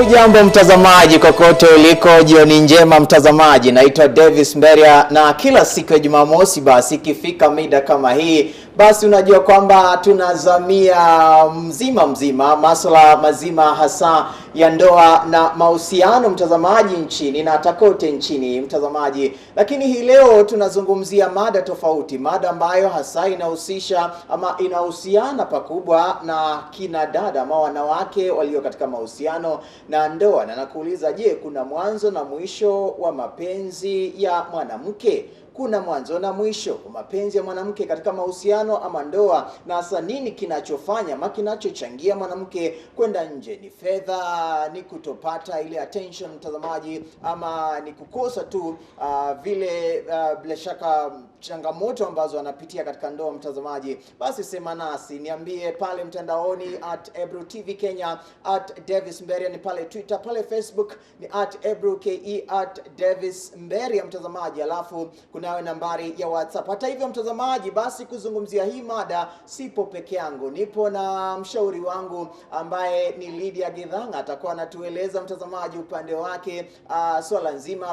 Ujambo mtazamaji kokote uliko, jioni njema mtazamaji. Naitwa Davis Mberia na kila siku ya Jumamosi basi ikifika mida kama hii basi unajua kwamba tunazamia mzima masuala mazima hasa ya ndoa na mahusiano mtazamaji nchini na takote nchini mtazamaji. Lakini hii leo tunazungumzia mada tofauti, mada ambayo hasa inahusisha ama inahusiana pakubwa na kina dada ama wanawake walio katika mahusiano na ndoa. Na nakuuliza, je, kuna mwanzo na mwisho wa mapenzi ya mwanamke? Kuna mwanzo na mwisho kwa mapenzi ya mwanamke katika mahusiano ama ndoa? Na hasa nini kinachofanya ama kinachochangia mwanamke kwenda nje? Ni fedha, ni kutopata ile attention mtazamaji, ama ni kukosa tu vile bila shaka changamoto ambazo anapitia katika ndoa mtazamaji? Basi sema nasi, niambie pale mtandaoni @EbruTV Kenya, @Davis Mberia ni pale Twitter, pale Facebook ni @EbruKE, @Davis Mberia mtazamaji. Alafu kuna nambari ya WhatsApp. Hata hivyo mtazamaji, basi kuzungumzia hii mada sipo peke yangu, nipo na mshauri wangu ambaye ni Lydia Githanga. Atakuwa anatueleza mtazamaji upande wake swala nzima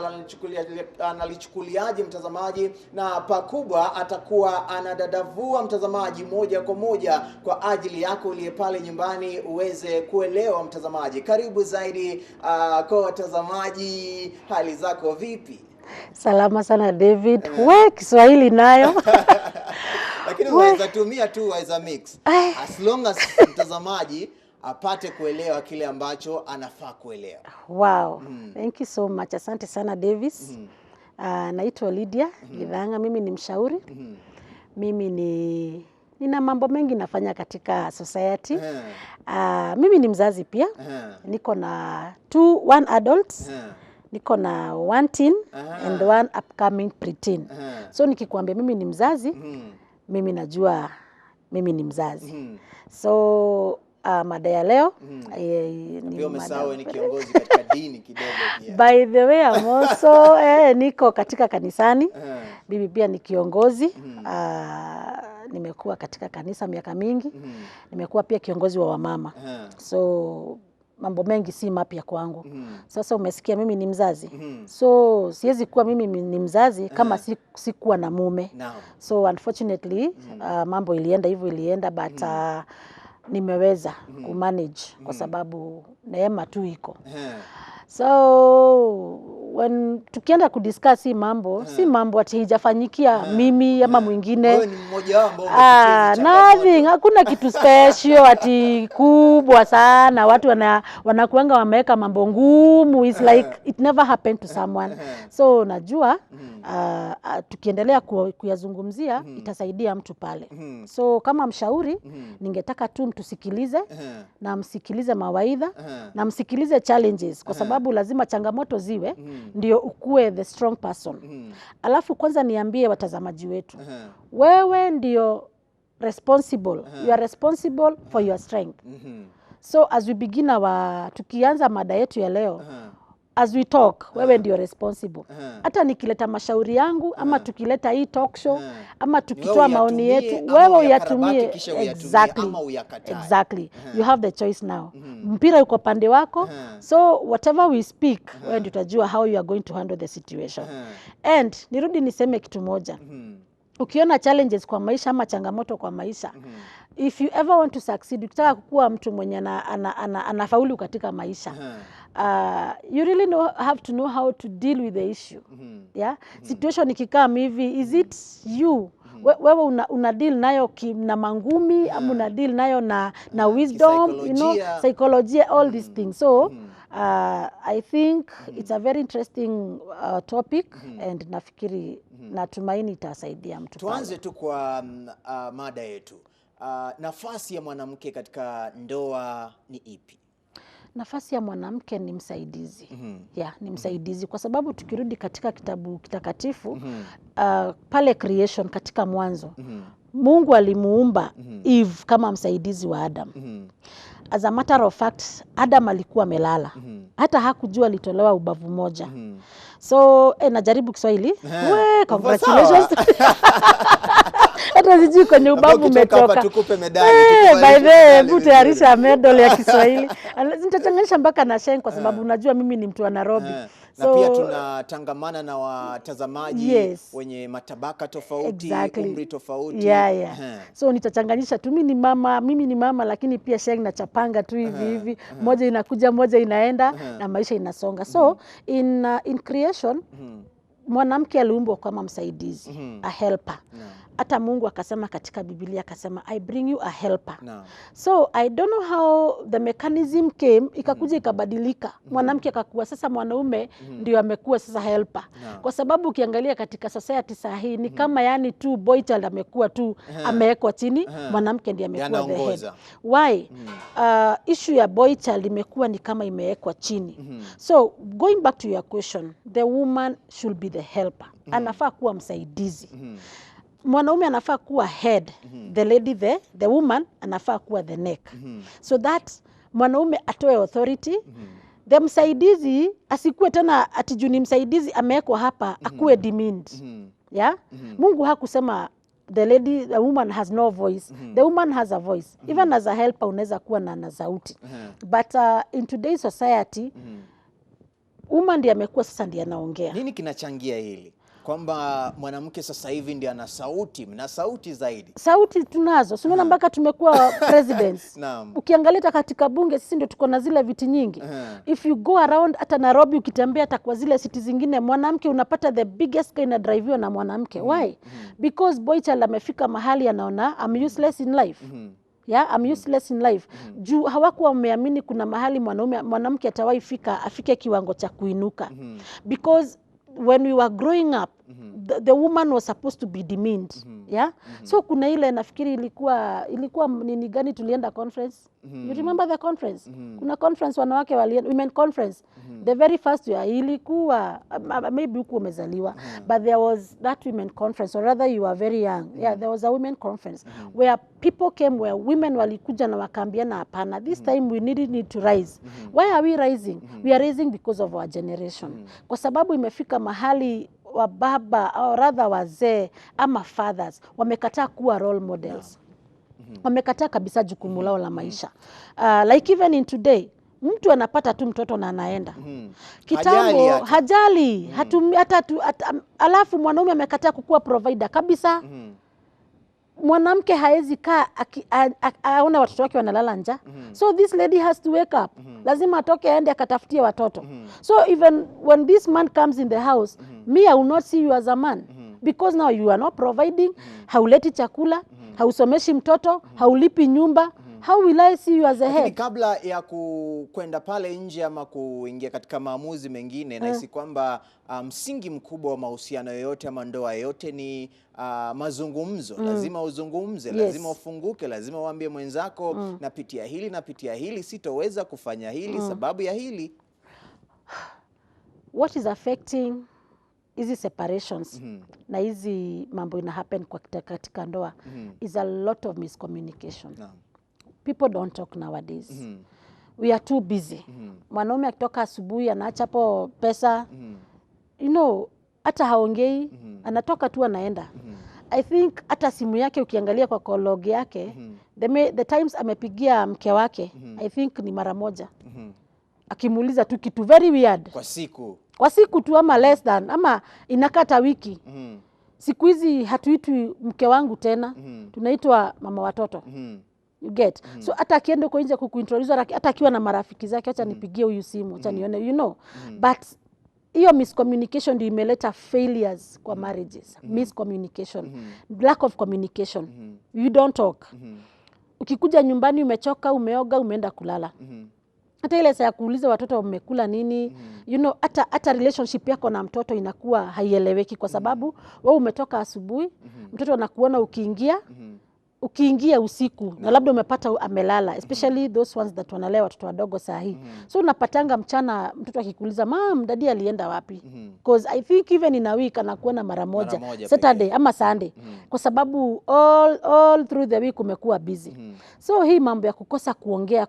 analichukuliaje mtazamaji, na pakubwa atakuwa anadadavua mtazamaji moja kwa moja kwa ajili yako uliye pale nyumbani uweze kuelewa mtazamaji. Karibu zaidi kwa watazamaji, hali zako vipi? Salama sana David. We Kiswahili nayo. Lakini unaweza tumia tu as a mix. As long as mtazamaji apate kuelewa kile ambacho anafaa kuelewa. Wow. Thank you so much. Asante sana Davis. Naitwa Lydia Githanga, mimi ni mshauri. Mimi nina mambo mengi nafanya katika society. Mimi ni mzazi pia. Niko na one adult. Niko na one teen and one upcoming preteen. So nikikuambia mimi ni mzazi, mimi najua mimi ni mzazi. So mada ya leo ni mada ni kiongozi katika dini kidogo pia. By the way, I'm also niko katika kanisani. Bibi pia ni kiongozi. Nimekuwa katika kanisa miaka mingi. Nimekuwa pia kiongozi wa wamama. So mambo mengi si mapya kwangu. Sasa umesikia mimi ni mzazi. So siwezi kuwa mimi ni mzazi kama sikuwa na mume. So unfortunately mambo ilienda but nimeweza kumanage kwa sababu neema tu iko. So when tukienda kudiscuss si mambo ati haijafanyikia mimi ama mwingine. Wewe ni mmoja wao ambao nothing, hakuna kitu special ati kubwa sana. Watu wanakuanga wameweka mambo ngumu. It's like it never happened to someone. So najua tukiendelea kuyazungumzia itasaidia mtu pale. So kama mshauri ningetaka tu mtusikilize na msikilize mawaidha na msikilize challenges, kwa sababu lazima changamoto ziwe ndio ukue the strong person. Alafu kwanza niambie watazamaji wetu, wewe ndio responsible. You are responsible for your strength. So as we begin tukianza mada yetu ya leo, as we talk, wewe ndio responsible. Hata nikileta mashauri yangu ama tukileta hii talk show ama tukitoa maoni yetu, wewe uyatumie. Exactly. You have the choice now. Mpira uko pande wako. So whatever we speak, wewe ndio utajua how you are going to handle the situation. And nirudi niseme kitu moja. Ukiona challenges kwa maisha ama changamoto kwa maisha, if you ever want to succeed, ukitaka kuwa mtu mwenye anafaulu katika maisha, you really have to know how to deal with the issue. Situation ikikaa hivi, is it you? Wewe una deal nayo na mangumi ama una deal nayo na wisdom, psychology, all these things. So I think it's a very interesting topic and nafikiri natumaini itasaidia mtu. Tuanze tu kwa mada yetu. Nafasi ya mwanamke katika ndoa ni ipi? Nafasi ya mwanamke ni msaidizi. Ni msaidizi kwa sababu tukirudi katika kitabu kitakatifu, pale creation katika mwanzo, Mungu alimuumba Eve kama msaidizi wa Adam. As a matter of fact, Adam alikuwa amelala. Hata hakujua alitolewa ubavu moja. So najaribu Kiswahili. Congratulations. Hata sijui kwenye ubavu umetoka. Tukupe medali. By the way, hebu tayarisha medal ya Kiswahili. Nitachanganisha mpaka na Sheng kwa sababu unajua mimi ni mtu wa Nairobi. Na pia tunatangamana na watazamaji wenye matabaka tofauti, umri tofauti. So nitachanganyisha tu, mimi ni mama lakini pia Sheng nachapanga tu hivi. Moja inakuja, moja inaenda na maisha inasonga. So in creation mwanamke aliumbwa kama msaidizi, a helper. Hata Mungu akasema katika Biblia akasema I bring you a helper. So I don't know how the mechanism came, ikakuja ikabadilika. Mwanamke akakuwa sasa mwanaume ndio amekuwa sasa helper. Kwa sababu ukiangalia katika society saa hii ni kama yani tu boy child amekuwa tu amewekwa chini, mwanamke ndiye amekuwa the head. Why? Issue ya boy child imekuwa ni kama imewekwa chini. So going back to your question, the woman should be the helper. Anafaa kuwa msaidizi. Mwanaume anafaa kuwa head, the lady the woman anafaa kuwa the neck. So that mwanaume atoe authority, the msaidizi asikuwe tena atijuni msaidizi amewekwa hapa akuwe demeaned. Mungu hakusema the woman has no voice. The woman has a voice. Even as a helper unaweza kuwa na sauti. But in today's society woman ndiye amekuwa sasa ndiye anaongea. Nini kinachangia hili? Kwamba mwanamke sasa hivi ndiye ana sauti, na sauti zaidi. Sauti tunazo. Unaona mpaka tumekuwa presidents. Ukiangalia katika bunge sisi ndio tuko na zile viti nyingi. If you go around hata Nairobi ukitembea hata kwa zile city zingine mwanamke unapata the biggest car ina drive na mwanamke. Why? Because boy child amefika mahali anaona I'm useless in life. I'm useless in life. Juu hawakuwa wameamini kuna mahali mwanamke atawahi fika afike kiwango cha kuinuka. Because when we were growing up, the woman was supposed to be demeaned. So kuna ile nafikiri ilikuwa nini gani tulienda conference. You remember the conference? Kuna conference wanawake walienda, women conference. The very first year ilikuwa maybe huko umezaliwa, but there was that women conference, or rather you are very young. There was a women conference where people came, where women walikuja na wakaambiana hapana, this time we need to rise. Why are we rising? We are rising because of our generation. Kwa sababu imefika mahali wa baba au rather wazee ama fathers wamekataa kuwa role models. Wamekataa kabisa jukumu lao la maisha. Like even in today, mtu anapata tu mtoto na anaenda. Kitambo hajali, alafu mwanaume amekataa kukuwa provider kabisa. Mwanamke haezi kaa aone watoto wake wanalala njaa. So this lady has to wake up. Lazima atoke aende akatafutie watoto. So even when this man comes in the house, me I will not see you as a man. Because now you are not providing, hauleti chakula, hausomeshi mtoto, haulipi nyumba. How will I see you as a head? Kabla ya kwenda pale nje ama kuingia katika maamuzi mengine, nahisi kwamba msingi mkubwa wa mahusiano yoyote ama ndoa yote ni mazungumzo. Lazima uzungumze, lazima ufunguke, lazima uambie mwenzako napitia hili, sitoweza kufanya hili sababu ya hili. What is affecting hizi separations na hizi mambo ina happen kwa katika ndoa is a lot of miscommunication. People don't talk nowadays. We are too busy. Mwanaume akitoka asubuhi anaacha hapo pesa. You know, hata haongei, anatoka tu anaenda. I think hata simu yake ukiangalia kwa log yake, the times amepigia mke wake, I think ni mara moja. Akimuuliza tu kitu very weird. Kwa siku tu ama less than, ama inakata wiki. Siku hizi hatuitwi mke wangu tena, tunaitwa mama watoto. You get? So hata akienda kwa nje kukuintroduce, hata akiwa na marafiki zake, acha nipigie huyu simu, acha nione, you know. But hiyo miscommunication ndio imeleta failures kwa marriages. Miscommunication, lack of communication. You don't talk. Ukikuja nyumbani umechoka, umeoga, umeenda kulala. Hata ile saa kuuliza watoto wamekula nini, you know, hata relationship yako na mtoto inakuwa haieleweki kwa sababu wewe umetoka asubuhi, mtoto anakuona ukiingia, ukiingia usiku na labda umepata amelala, especially those ones that wanalea watoto wadogo saa hii. So unapatanga mchana mtoto akikuuliza, "Mom, daddy alienda wapi?" Because I think even in a week anakuona mara moja Saturday ama Sunday. Kwa sababu all through the week umekuwa busy. So hii mambo ya kukosa kuongea,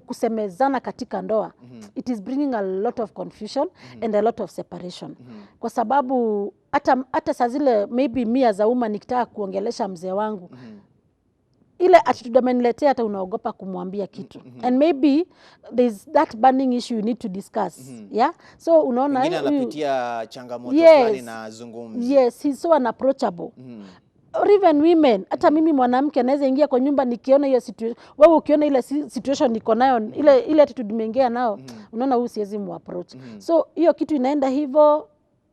kusemezana katika ndoa, it is bringing a lot of confusion and a lot of separation. Kwa sababu hata saa zile maybe mimi as a woman nikitaka kuongelesha mzee wangu, ile attitude ameniletea hata unaogopa kumwambia kitu. And maybe there's that burning issue you need to discuss. Yeah? So unaona mwingine anapitia changamoto fulani na zungumzi. Yes, he's so unapproachable. Or even women, hata mimi mwanamke naweza ingia kwa nyumba nikiona hiyo situation, wewe ukiona ile situation niko nayo, ile attitude nimeingia nao, unaona huyu siwezi mu-approach. So hiyo kitu inaenda hivyo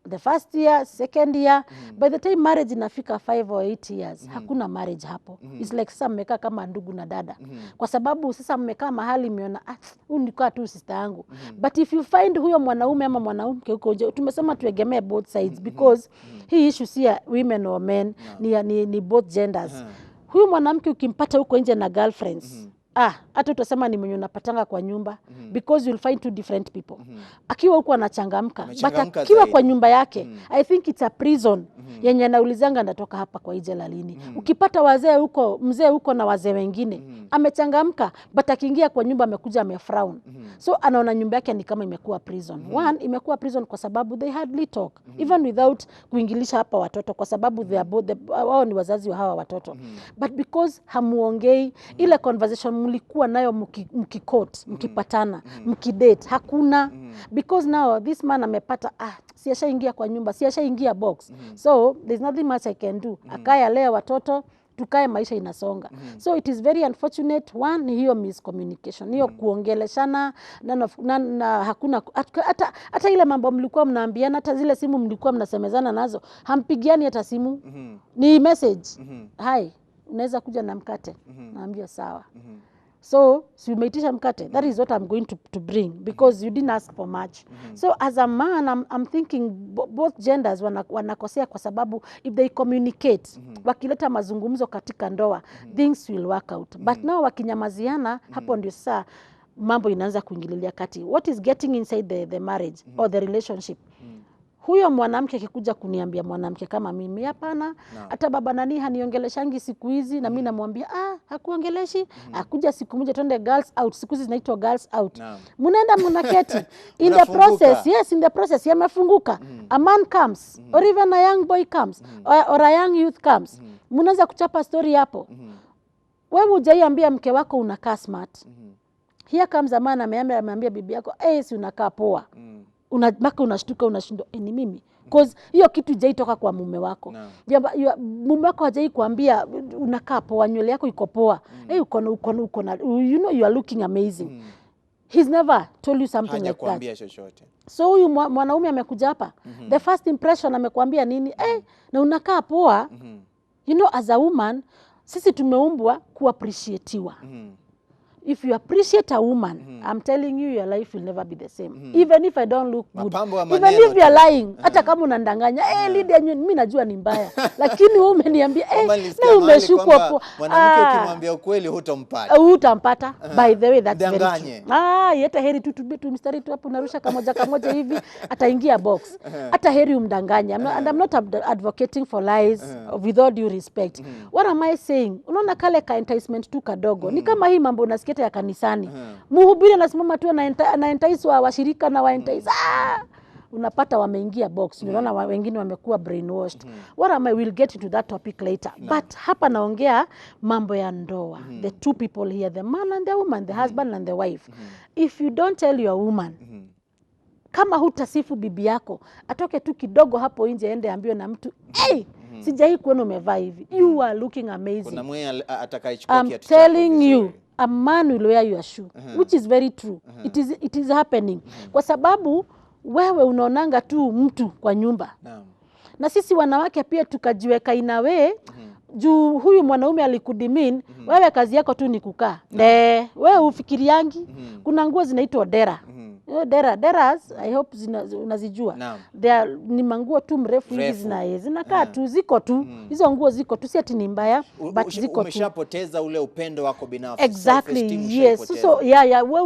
the first year, second year, by the time marriage inafika 5 or 8 years, hakuna marriage hapo. It's like sasa mmekaa kama ndugu na dada. Kwa sababu sasa mmekaa mahali mmeona, huyu ndio tu sister yangu. But if you find huyo mwanaume ama mwanamke huko nje, tumesema tuegemee both sides, because hii issue si ya women or men, ni both genders. Huyu mwanamke ukimpata huko nje na girlfriends, hata utasema ni mwenye unapatanga kwa nyumba, because you'll find two different people. Akiwa huko anachangamka, but akiwa kwa nyumba yake, I think it's a prison yenye anaulizanga natoka hapa kwa ijela lini. Ukipata mzee huko na wazee wengine, amechangamka, but akiingia kwa nyumba amekuja amefrown. So anaona nyumba yake ni kama imekuwa prison. One, imekuwa prison kwa sababu they hardly talk, even without kuingilisha hapa watoto, kwa sababu wao ni wazazi wa hawa watoto. But because hamuongei, ile conversation mlikuwa nayo mkikot, mkipatana, mkidate, hakuna. Because now this man amepata, siashaingia kwa nyumba, siashaingia box. So there's nothing much I can do. Akaya lea watoto, tukae maisha inasonga. So it is very unfortunate. One, ni hiyo miscommunication, hiyo kuongeleshana, na hakuna, hata ile mambo mlikuwa mnaambiana, hata zile simu mlikuwa mnasemezana nazo, hampigiani hata simu, ni message. Hi, unaweza kuja na mkate? Naambia sawa. So umeitisha mkate, that is what I'm going to bring, because you didn't ask for much. So as a man, I'm thinking both genders wanakosea, kwa sababu if they communicate, wakileta mazungumzo katika ndoa, things will work out. But now wakinyamaziana, hapo ndio sasa mambo inaanza kuingililia kati. What is getting inside the marriage or the relationship? Huyo mwanamke akikuja kuniambia, mwanamke kama mimi, hapana, hata baba nani haniongeleshangi siku hizi, na mimi namwambia hakuongeleshi, akuja siku moja twende girls out, siku hizi zinaitwa girls out. Mnaenda mnaketi in the process, yes, in the process yamefunguka. A man comes, or even a young boy comes, or a young youth comes. Mnaanza kuchapa story hapo. Wewe hujaiambia mke wako unakaa smart. Here comes a man ameambia bibi yako, si unakaa poa. Unabaka unashtuka, unashindwa, ni mimi, because hiyo kitu hajaitoka kwa mume wako. Mume wako hajai kuambia unakaa poa, nywele yako iko poa, uko na you know you are looking amazing. He's never told you something like that. Hajakuambia chochote. So huyu mwanaume amekuja hapa, the first impression amekwambia nini? Na unakaa poa. You know, as a woman, sisi tumeumbwa kuappreciatiwa. If you appreciate a woman, I'm telling you, your life will never be the same. Even if I don't look good, even if you are lying, hata kama unandanganya, Lydia, mimi najua ni mbaya, lakini wewe umeniambia, na umeshukwa poa. Mwanamke ukimwambia ukweli hutampata. Hutampata. By the way, that's very true. Yeta heri tu mstari tu hapo unarusha kamoja hivi, ataingia box. Hata heri umdanganya. And I'm not advocating for lies, with all due respect. What am I saying? Unaona kale ka enticement tu kadogo. Ni kama hii mambo unasikia ya kanisani. Mhubiri anasimama tu na entice wa washirika na entice. Unapata wameingia box. Unaona wengine wamekuwa brainwashed. We'll get into that topic later. But hapa naongea mambo ya ndoa. The two people here, the man and the woman, the husband and the wife. If you don't tell your woman, kama hutasifu bibi yako, atoke tu kidogo hapo nje aende ambiwe na mtu, sijai kuona umevaa hivi. You are looking amazing. Kuna mwenye atakayechukua kiatu chako. I'm telling you, a man will wear your shoe, which is very true. It is happening. Kwa sababu wewe unaonanga tu mtu kwa nyumba. Na sisi wanawake pia tukajiweka inawe, juu huyu mwanaume alikudimin, wewe kazi yako tu ni kukaa. Wewe ufikiriangi, kuna nguo zinaitwa dera. You know, deras, I hope unazijua. Ni manguo tu mrefu hivi zinakaa tu, ziko tu. Hizo nguo ziko tu, si ati ni mbaya, but ziko tu. Umeshapoteza ule upendo wako binafsi. Exactly, yes. So wewe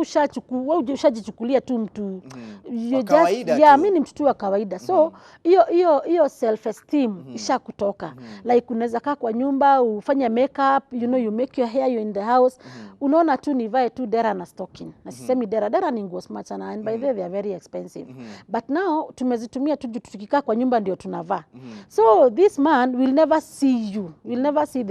ushajichukulia tu mtu. Mimi ni mtu wa kawaida. So hiyo self esteem isha kutoka. Like unaweza kaa kwa nyumba, ufanye makeup, you know, you make your hair, you in the house. Unaona tu nivae tu dera na stocking. Na sisemi dera ni nguo smart sana, and by the way they are very expensive. But now tumezitumia tu tukikaa kwa nyumba ndio tunavaa. So this man will never see you. Will never see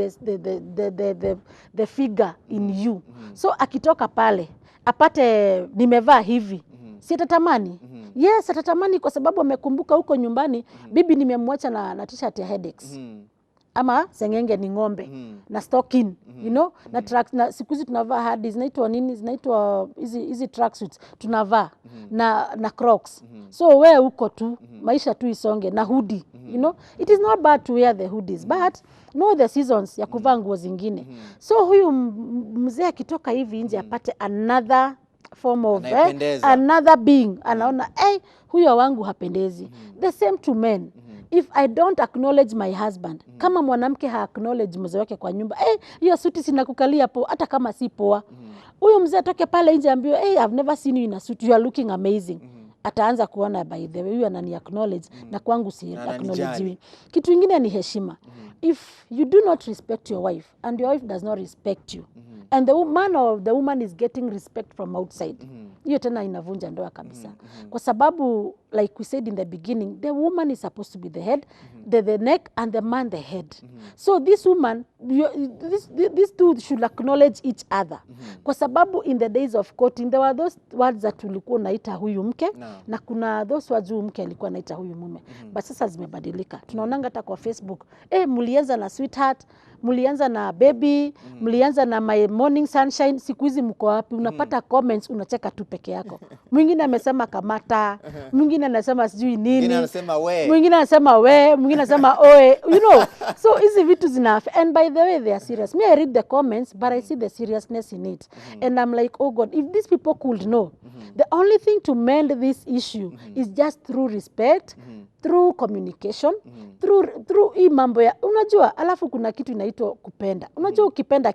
the figure in you. So akitoka pale apate nimevaa hivi. Si atatamani? Yes, atatamani kwa sababu amekumbuka huko nyumbani bibi nimemwacha na t-shirt ya headaches. Ama sengenge ni ng'ombe na stocking, you know, na tracks, na siku hizi tunavaa hadi zinaitwa nini, zinaitwa hizi tracksuits tunavaa na Crocs. So wewe uko tu maisha tu isonge na hoodie, you know. It is not bad to wear the hoodies, but know the seasons ya kuvaa nguo zingine. So huyu mzee akitoka hivi nje apate another form of another being, anaona huyo wangu hapendezi. The same to men. If I don't acknowledge my husband, kama mwanamke ha-acknowledge mzee wake kwa nyumba, hiyo suti sinakukalia poa, hata kama si poa. Huyo mzee atoke pale nje ambiwe, I've never seen you in a suit, you are looking amazing. Ataanza kuona by the way, huyo anani acknowledge, na kwangu si acknowledge. Kitu ingine ni heshima. If you do not respect your wife, and your wife does not respect you, and the man or the woman is getting respect from outside, hiyo tena inavunja ndoa kabisa. Kwa sababu, like we said in the beginning, the woman is supposed to be the head, the neck, and the man the head. So this woman, these two should acknowledge each other. Kwa sababu in the days of courting, there were those words that ulikuwa unaita huyu mke, na kuna those words huyu mke alikuwa anaita huyu mume. But sasa zimebadilika. Tunaonanga hata kwa Facebook, mulianza na sweetheart, mulianza na baby, mulianza na my morning sunshine, siku hizi mko wapi? Unapata comments, unacheka tu peke yako. Mwingine amesema kamata, mwingine anasema sijui nini, mwingine anasema we, mwingine anasema oe, you know. So hizi vitu zinafa, and by the way they are serious. Me, I read the comments, but I see the seriousness in it. And I'm like, oh God, if these people could know, the only thing to mend this issue is just through respect, through communication, through hii mambo ya, unajua, alafu kuna kitu inaitwa kupenda. Unajua ukipenda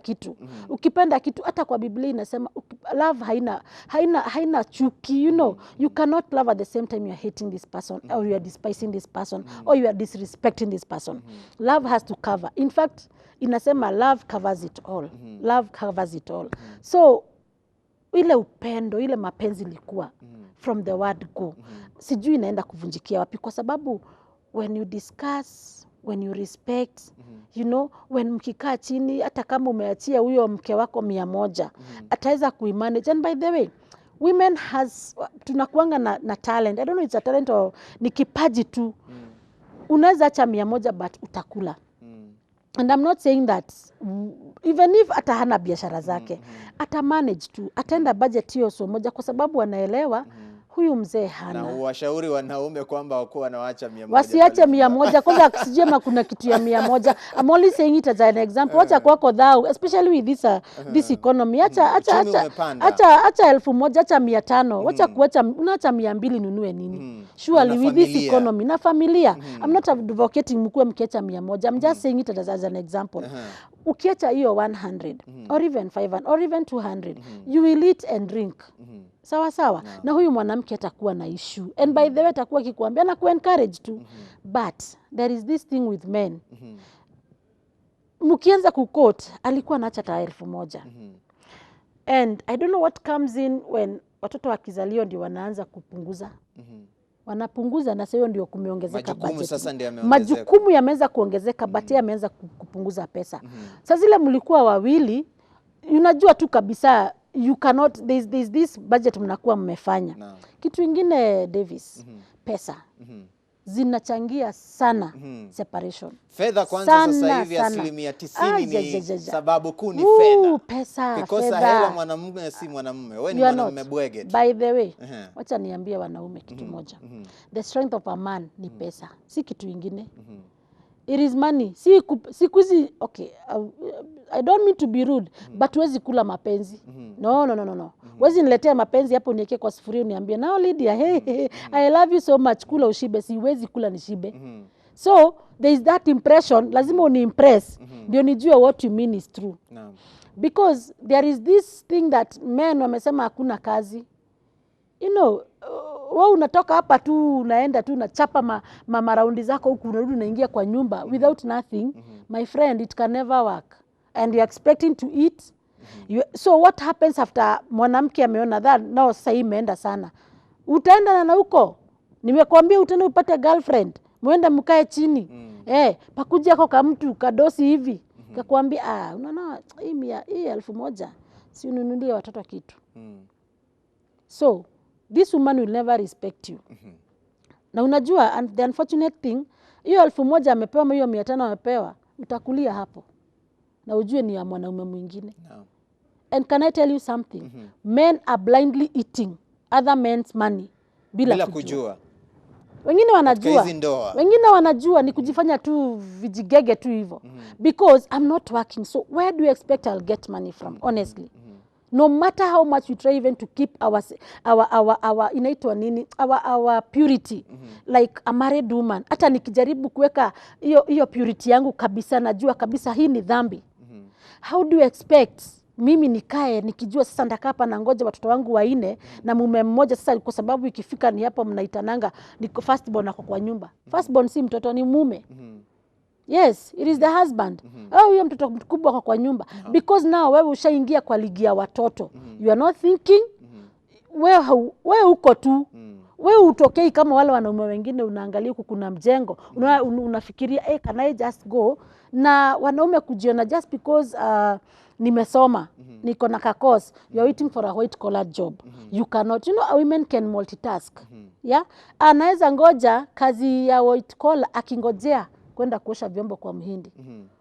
kitu, hata kwa Biblia inasema love haina chuki, you know. You cannot love at the same time you are hating this person, or you are despising this person, or you are disrespecting this person. Love has to cover. In fact, inasema love covers it all. Love covers it all. So ile upendo, ile mapenzi likuwa from the word go. Sijui inaenda kuvunjikia wapi, kwa sababu when you discuss, when you respect, you know, when mkikaa chini, hata kama umeachia huyo mke wako 100, ataweza kuimanage. And by the way, women tunakuanga na talent. I don't know it's a talent or ni kipaji tu. Unaweza acha 100 but utakula. And I'm not saying that even if ata hana biashara zake, ata manage tu, ataenda budget hiyo so moja, kwa sababu anaelewa huyu mzee hana. Na washauri wanaume kwamba wakuwa wanaacha 100. Wasiache 100, kwanza sijema kuna kitu ya 100. I'm only saying it as an example. Wacha kwako dhao, especially with this economy. Acha 1,000, acha 500, wacha unaacha 200 nunue nini? Surely with this economy na familia. I'm not advocating mkuwe mkiacha 100. I'm just saying it as an example. Ukiacha hiyo 100 or even 500 or even 200, you will eat and drink. Sawa. Na huyu mwanamke atakuwa na issue. And by the way atakuwa kikwambia na ku-encourage tu. But there is this thing with men. Mkianza kuquote, alikuwa anaacha ta 1,000. And I don't know what comes in when watoto wakizalio ndio wanaanza kupunguza. Wanapunguza, na sasa ndio kumeongezeka budget. Majukumu yameanza kuongezeka, but yameanza kupunguza pesa. Sasa zile mlikuwa wawili, unajua tu kabisa you cannot, there's this budget mnakuwa mmefanya. Kitu ingine Davis, pesa zinachangia sana separation. Fedha kwanza sasa hivi 90% ni sababu kuu ni fedha. Pesa, kikosa hela mwanamume si mwanamume. Wewe ni mwanamume bwege. By the way, wacha niambie wanaume kitu moja. The strength of a man ni pesa, si kitu ingine. It is money. Siku hizi, okay, I don't mean to be rude, but huwezi kula mapenzi. No. Wezi niletea mapenzi hapo niweke kwa sufuria uniambie now Lydia hey, I love you so much, kula ushibe. Siwezi kula nishibe. So there is that impression, lazima uniimpress ndio nijue what you mean is true. Because there is this thing that men wamesema hakuna kazi. You know, wewe unatoka hapa tu unaenda tu unachapa maraundi zako huku unarudi unaingia kwa nyumba without nothing. My friend, it can never work. And you're expecting to eat. So what happens after mwanamke ameona that no sasa imeenda sana? Utaenda na huko. Nimekuambia utaenda upate girlfriend. Muende mkae chini. Pakuja kwa kama mtu kadosi hivi. Kakwambia unaona hii 1,000 si ununulie watoto kitu. So this woman will never respect you. Na unajua, and the unfortunate thing, hiyo 1,000 amepewa ama hiyo 500 amepewa, utakulia hapo. Na ujue ni ya mwanaume mwingine. And can I tell you something? Men are blindly eating other men's money bila kujua. Wengine wanajua. Wengine wanajua ni kujifanya tu vijigege tu hivyo. Because I'm not working. So where do you expect I'll get money from? Honestly. No matter how much we try even to keep our inaitwa nini, our purity, like a married woman. Hata nikijaribu kuweka hiyo purity yangu kabisa, najua kabisa hii ni dhambi. How do you expect mimi nikae nikijua sasa ndaka hapa na ngoja watoto wangu 4 na mume mmoja sasa, kwa sababu ikifika ni hapo mnaitananga niko first born ako kwa nyumba. First born si mtoto, ni mume. Yes, it is the husband. Huyo mtoto mkubwa kwa nyumba. Because now wewe ushaingia kwa ligi ya watoto. You are not thinking. Wewe uko tu. Wewe utokei kama wale wanaume wengine unaangalia huku kuna mjengo. Unafikiria can I just go? Na wanaume kujiona just because nimesoma, niko na course, you are waiting for a white collar job. You cannot. You know, a women can multitask. Yeah? Anaweza ngoja kazi ya white collar akingojea kwenda kuosha vyombo kwa Mhindi.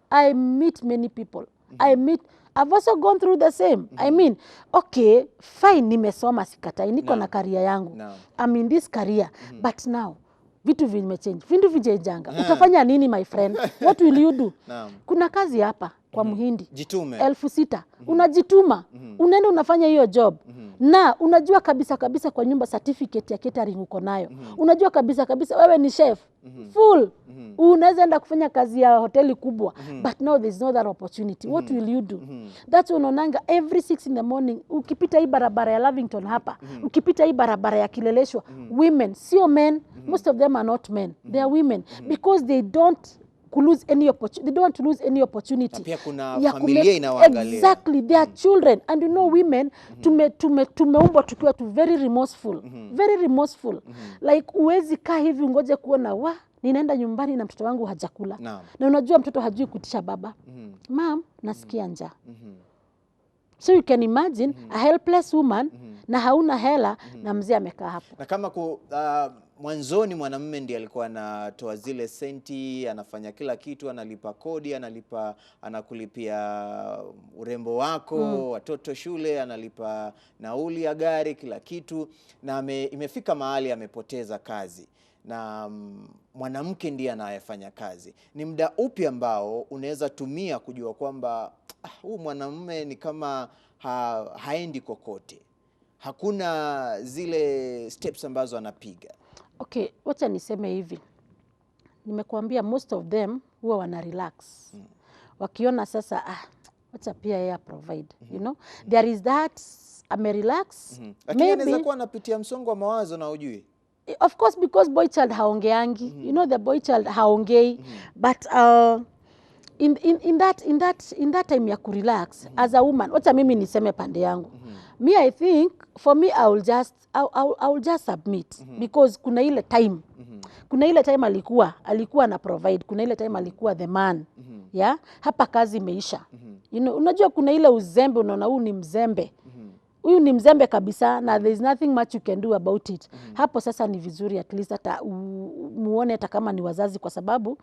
I meet many people. I've also gone through the same. I mean, okay, fine, nimesoma sikatai, niko na career yangu. I'm in this career. But now, vitu vimechange. Vitu vijejanga. Utafanya nini, my friend? What will you do? Kuna kazi hapa kwa Mhindi. Jitume. 6,000. Unajituma. Unaenda unafanya hiyo job. Na unajua kabisa kwa nyumba certificate ya catering uko nayo. Unajua kabisa wewe ni chef. Full. Unaweza enda kufanya kazi ya hoteli kubwa. But now there's no other opportunity. What will you do? That's unaonanga every 6 in the morning. Ukipita hii barabara ya Lavington hapa. Ukipita hii barabara ya Kileleshwa. Women, sio men. Most of them are not men. They are women. Because they don't lose any opportunity. They don't want to lose any opportunity. Pia kuna familia inawaangalia. Exactly, they are children. And you know, women tumeumbwa tukiwa tu very remorseful. Very remorseful. Like uwezi kaa hivi ungoje kuona ninaenda nyumbani na mtoto wangu hajakula. Na unajua mtoto hajui kutisha baba. Mom, nasikia njaa. So you can imagine a helpless woman na hauna hela na mzee amekaa hapo. Na kama mwanzoni mwanamume ndiye alikuwa anatoa zile senti, anafanya kila kitu, analipa kodi, anakulipia urembo wako, watoto shule, analipa nauli ya gari, kila kitu, na imefika mahali amepoteza kazi. Na mwanamke ndiye anayefanya kazi. Ni muda upi ambao unaweza tumia kujua kwamba huyu mwanamume ni kama haendi kokote? Hakuna zile steps ambazo anapiga. Okay, wacha niseme hivi. Nimekuambia most of them huwa wana relax. Wakiona sasa wacha pia yeye provide, you know. There is that relax. Lakini anaweza kuwa anapitia msongo wa mawazo na ujui. Of course, because boy child haongeangi. You know, the boy child haongei. But in that time ya kurelax as a woman, wacha mimi niseme pande yangu. Me, I think for me I will just submit because kuna ile time. Kuna ile time alikuwa na provide, kuna ile time alikuwa the man. Yeah? Hapa kazi imeisha. You know, unajua kuna ile uzembe, unaona huyu ni mzembe. Huyu ni mzembe kabisa na there is nothing much you can do about it. Hapo sasa ni vizuri at least hata muone hata kama ni wazazi, kwa sababu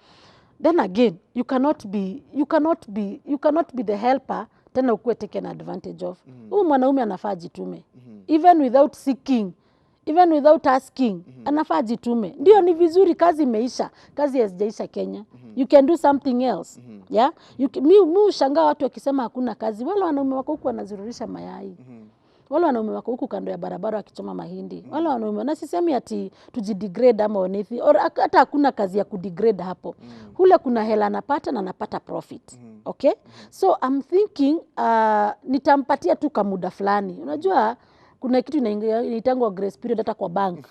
then again you cannot be the helper tena ukuwe taken advantage of. Huyu mwanaume anafaa jitume. Even without seeking, even without asking, anafaa jitume. Ndio ni vizuri, kazi imeisha. Kazi hazijaisha Kenya. You can do something else. Yeah? Mi ushangaa watu wakisema hakuna kazi. Wale wanaume wako huku wanazururisha mayai. Wale wanaume wako huku kando ya barabara wakichoma mahindi. Wale wanaume, na sisemi ati tujidegrade ama onithi, or hata hakuna kazi ya kudegrade hapo. Hule kuna hela anapata na anapata profit. Okay? So I'm thinking nitampatia tu kwa muda fulani. Unajua kuna kitu inaitangwa grace period hata kwa bank.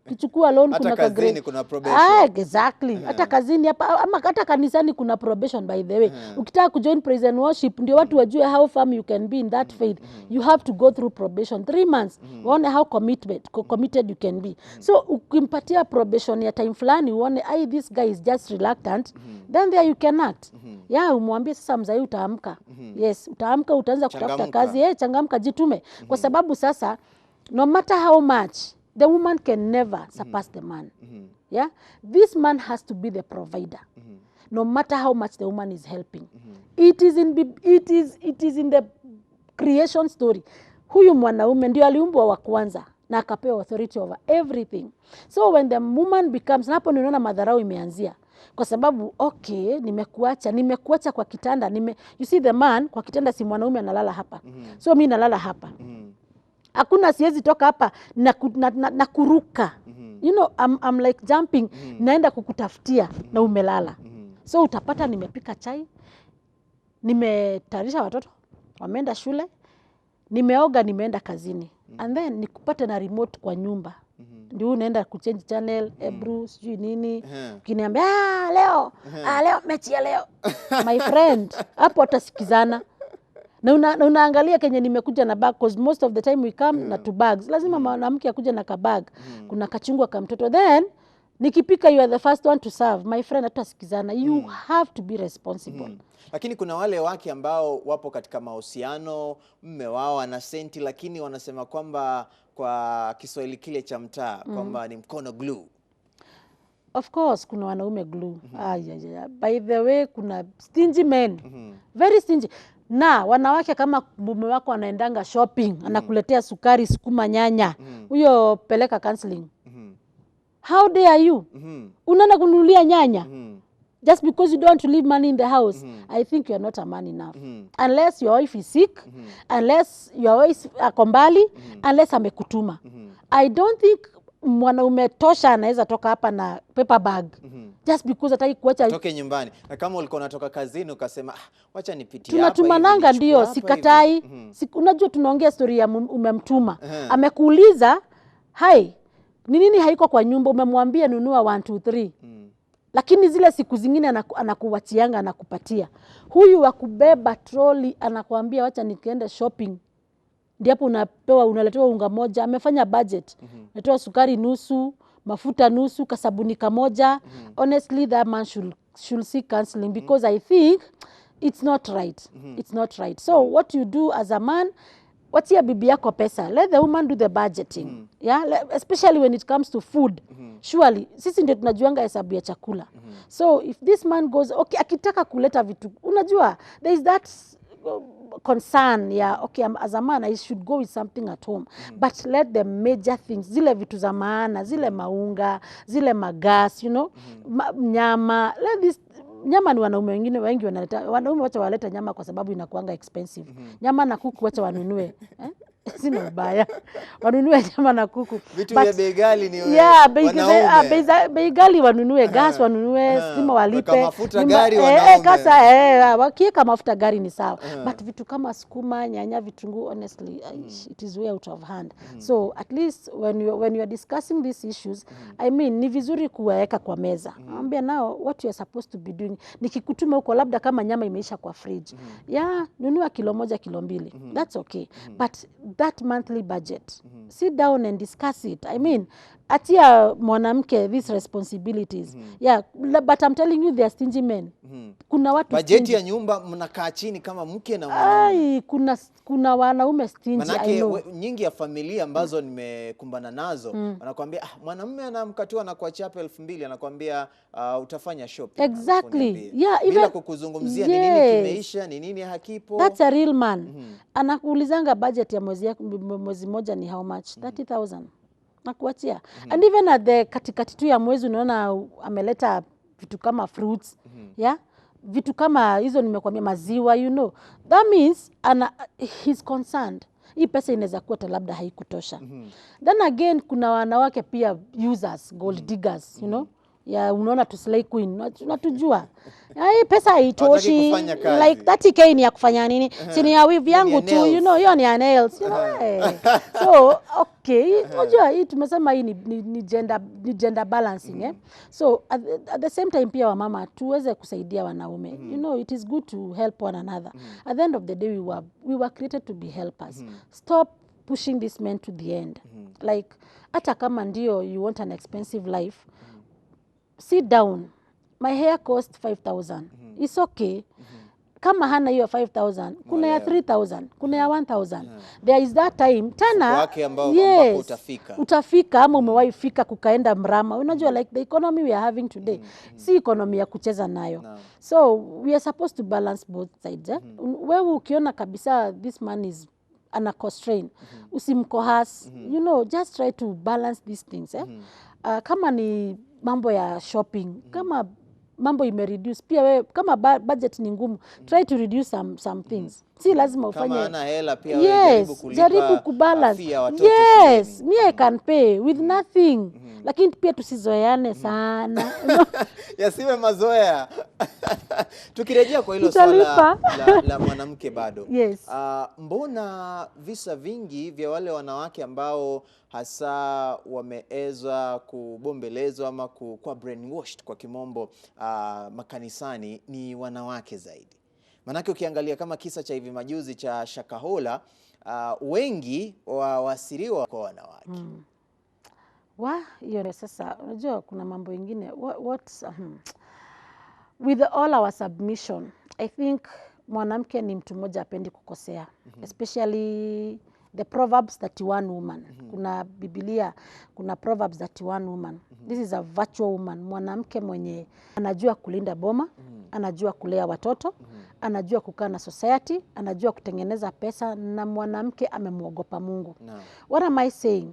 Kichukua loan kuna kazini kuna probation. Exactly. Hata kazini hapa ama hata kanisani kuna probation by the way. Ukitaka kujoin praise and worship ndio watu wajue how firm you can be in that faith. You have to go through probation 3 months. Uone how committed you can be. So ukimpatia probation ya time fulani uone this guy is just reluctant, then there you can act. Umwambie sasa mzai utaamka. Yes, utaamka utaanza kutafuta kazi. Changamka jitume. Kwa sababu sasa no matter how much the woman can never surpass the man. Yeah, this man has to be the provider. No matter how much the woman is helping. It is in the creation story. Huyu mwanaume ndio aliumbwa wa kwanza na akapewa authority over everything. So when the woman becomes, hapo ninaona madharau imeanzia. Kwa sababu nimekuacha kwa kitanda, you see the man kwa kitanda si mwanaume analala hapa. So mimi nalala hapa. Hakuna siwezi toka hapa na kuruka. You know, I'm like jumping, naenda kukutafutia na umelala. So utapata nimepika chai, nimetayarisha watoto, wameenda shule, nimeoga, nimeenda kazini. And then nikupata na remote kwa nyumba. Ndio unaenda kuchange channel, Ebru, sijui nini. Ukiniambia leo mechi ya leo. My friend, hapo atasikizana. Na unaangalia kenye nimekuja na bag, because most of the time we come na 2 bags. Lazima mwanamke akuje na kabag. Kuna kachungwa ka mtoto. Then nikipika you are the first one to serve. My friend, hatasikizana. You have to be responsible. Lakini kuna wale wake ambao wapo katika mahusiano, mume wao ana senti, lakini wanasema kwamba kwa Kiswahili kile cha mtaa kwamba ni mkono glue. Of course kuna wanaume glue. By the way kuna stingy men. Very stingy. Na wanawake kama mume wako anaendanga shopping, anakuletea sukari, sukuma, nyanya, huyo peleka counseling. How dare you? Unaenda kununulia nyanya? Just because you don't want to leave money in the house. I think you are not a man enough. Unless your wife is sick, unless your wife akombali, unless amekutuma. I don't think mwanaume tosha anaweza toka hapa na paper bag. Just because hataki kuacha toke nyumbani. Na kama ulikuwa unatoka kazini ukasema wacha nipitie hapa. Tunatumananga ndio, sikatai. Unajua tunaongea story ya umemtuma. Amekuuliza, ni nini haiko kwa nyumba, umemwambia nunua 1 2 3. Lakini zile siku zingine anakuwachianga anakupatia. Huyu wa kubeba trolley anakuambia wacha nikienda shopping. Ndipo unaletewa unga moja, amefanya budget. Unaletewa sukari nusu, mafuta nusu, kasabuni kamoja. Honestly, that man should seek counseling, because I think it's not right. It's not right. So what you do as a man, watia bibi yako pesa. Let the woman do the budgeting. Especially when it comes to food. Surely sisi ndio tunajuanga hesabu ya chakula. So if this man goes, okay, akitaka kuleta vitu, unajua there is that concern, as a man I should go with something at home, but let the major things, zile vitu za maana, zile maunga, zile magas, nyama, let this. Nyama ni wanaume wengine wengi wanaleta, wanaume wacha waleta nyama kwa sababu inakuanga expensive. Nyama na kuku wacha wanunue. Sina ubaya. Wanunue nyama na kuku. Vitu vya bei ghali ni bei ghali wanunue, gas wanunue, stima walipe. Kama mafuta gari wanaume. Wakiweka mafuta gari ni sawa. But vitu kama sukuma, nyanya, vitunguu, honestly, it is way out of hand. So at least when you are discussing these issues, I mean, ni vizuri kuweka kwa meza. Ambia now what you are supposed to be doing. Nikikutuma huko labda kama nyama imeisha kwa fridge. Nunua kilo 1, kilo 2. That's okay. But that monthly budget, sit down and discuss it. I mean, atia mwanamke these responsibilities. But I'm telling you, they are stingy men. Kuna watu budget ya nyumba mnakaa chini kama mke na mwanaume. Kuna wanaume stingy. Manake nyingi ya familia ambazo nimekumbana nazo wanakuambia mwanamume anamkatua na kuachia 2,000, anakuambia utafanya shopping. Exactly. Bila kukuzungumzia ni nini kimeisha, ni nini hakipo. That's a real man. Anakuulizanga budget ya mwezi moja ni how much? 30,000. Nakuachia. And even at the katikati tu ya mwezi unaona ameleta vitu kama fruits. Vitu kama hizo nimekwambia, maziwa, that means he's concerned. Hii pesa inaweza kuwa labda haikutosha. Then again kuna wanawake pia users, gold diggers, you know. Ya unaona tu slay queen, unatujua. Hii pesa haitoshi, like 30k ni ya kufanya nini? Si ni ya weave yangu tu, you know, hiyo ni ya nails, you know. So okay, unajua hii tumesema hii ni gender balancing, So at the same time pia wamama tuweze kusaidia wanaume. You know, it is good to help one another. At the end of the day we were created to be helpers. Stop pushing these men to the end. Like hata kama ndio you want an expensive life, sit down. My hair cost 5,000. It's okay. Kama hana hiyo 5,000, kuna ya 3,000, kuna ya 1,000. There is that time tena, yes, utafika ama umewahi fika kukaenda mrama. Unajua like the economy we are having today, si economy ya kucheza nayo. So we are supposed to balance both sides. Wewe ukiona kabisa this man is ana constraint, usimkohas. You know, just try to balance these things. Kama ni mambo ya shopping, kama mambo imereduce pia wewe, kama budget ni ngumu, try to reduce some things. Si lazima ufanye kama ana hela pia wewe jaribu kubalance. Yes, me I can pay with nothing. Lakini pia tusizoeane sana. Yasiwe mazoea. Tukirejea kwa hilo swala la mwanamke bado. Yes. Mbona visa vingi vya wale wanawake ambao hasa wameezwa kubombelezwa ama kwa brainwashed kwa kimombo makanisani ni wanawake zaidi? Manake ukiangalia kama kisa cha hivi majuzi cha Shakahola, wengi wasiriwa kwa wanawake. Hiyo sasa unajua kuna mambo ingine. With all our submission, I think mwanamke ni mtu mmoja apendi kukosea. Especially the Proverbs 31 woman. Kuna Biblia, kuna Proverbs 31 woman. This is a virtual woman. Mwanamke mwenye anajua kulinda boma, anajua kulea watoto, anajua kukaa na society, anajua kutengeneza pesa, na mwanamke amemwogopa Mungu. What am I saying?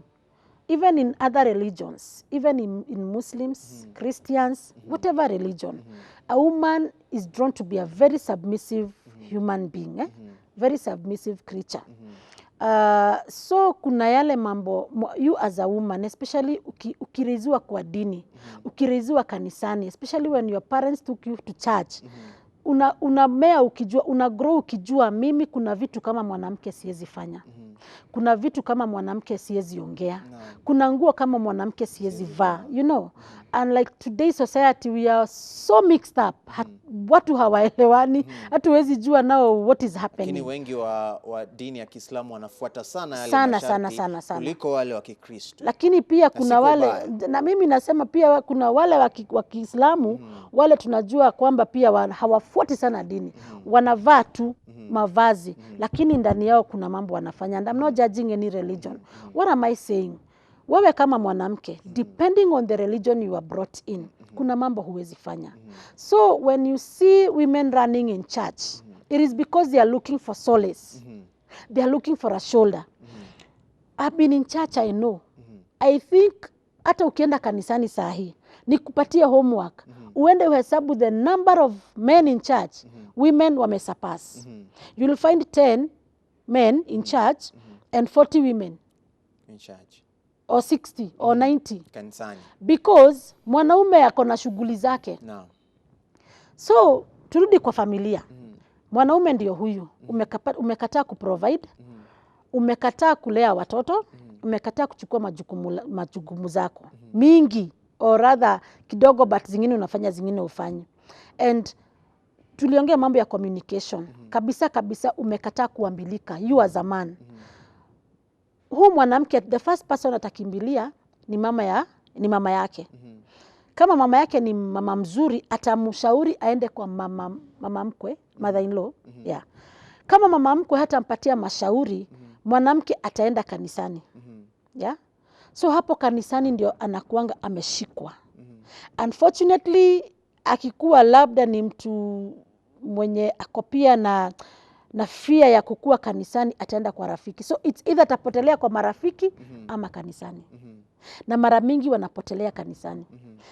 Even in other religions, even in Muslims, Christians, whatever religion, a woman is drawn to be a very submissive human being, very submissive creature. So kuna yale mambo, you as a woman, especially ukiriziwa kwa dini, ukiriziwa kanisani, especially when your parents took you to church, unamea ukijua, unagrow ukijua mimi kuna vitu kama mwanamke siwezi fanya. Kuna vitu kama mwanamke siwezi ongea. Kuna nguo kama mwanamke siwezi vaa, you know. And like today's society we are so mixed up. Watu hawaelewani. Hatuwezi jua now what is happening. Lakini wengi wa dini ya Kiislamu wanafuata sana yale masharti kuliko wale wa Kikristo. Lakini pia kuna wale, na mimi nasema pia kuna wale wa Kiislamu, wale tunajua kwamba pia hawafuati sana dini. Wanavaa tu mavazi, lakini ndani yao kuna mambo wanafanya. And I'm not judging any religion. What am I saying? Wewe kama mwanamke, depending on the religion you are brought in, kuna mambo huwezi fanya. So when you see women running in church, it is because they are looking for solace. They are looking for a shoulder. I've been in church, I know. I think hata ukienda kanisani sahi, nikupatie homework. Uende uhesabu the number of men in church, women wamesurpass. You'll find 10 men in church and 40 women in church. Or 60 or 90 kanisani. Because mwanaume ako na shughuli zake. So turudi kwa familia. Mwanaume ndio huyu. Umekataa kuprovide. Umekataa kulea watoto. Umekataa kuchukua majukumu zako. Mingi or rather kidogo, but zingine unafanya, zingine ufanye. And tuliongea mambo ya communication. Kabisa umekataa kuambilika. You as a man. Huu mwanamke, the first person atakimbilia ni mama yake. Kama mama yake ni mama mzuri, atamshauri aende kwa mama mkwe, mother-in-law. Kama mama mkwe hatampatia mashauri, mwanamke ataenda kanisani. So hapo kanisani ndio anakuanga ameshikwa. Unfortunately, akikuwa labda ni mtu mwenye akopia na fear ya kukua kanisani, ataenda kwa rafiki. So it's either atapotelea kwa marafiki ama kanisani. Na mara mingi wanapotelea kanisani.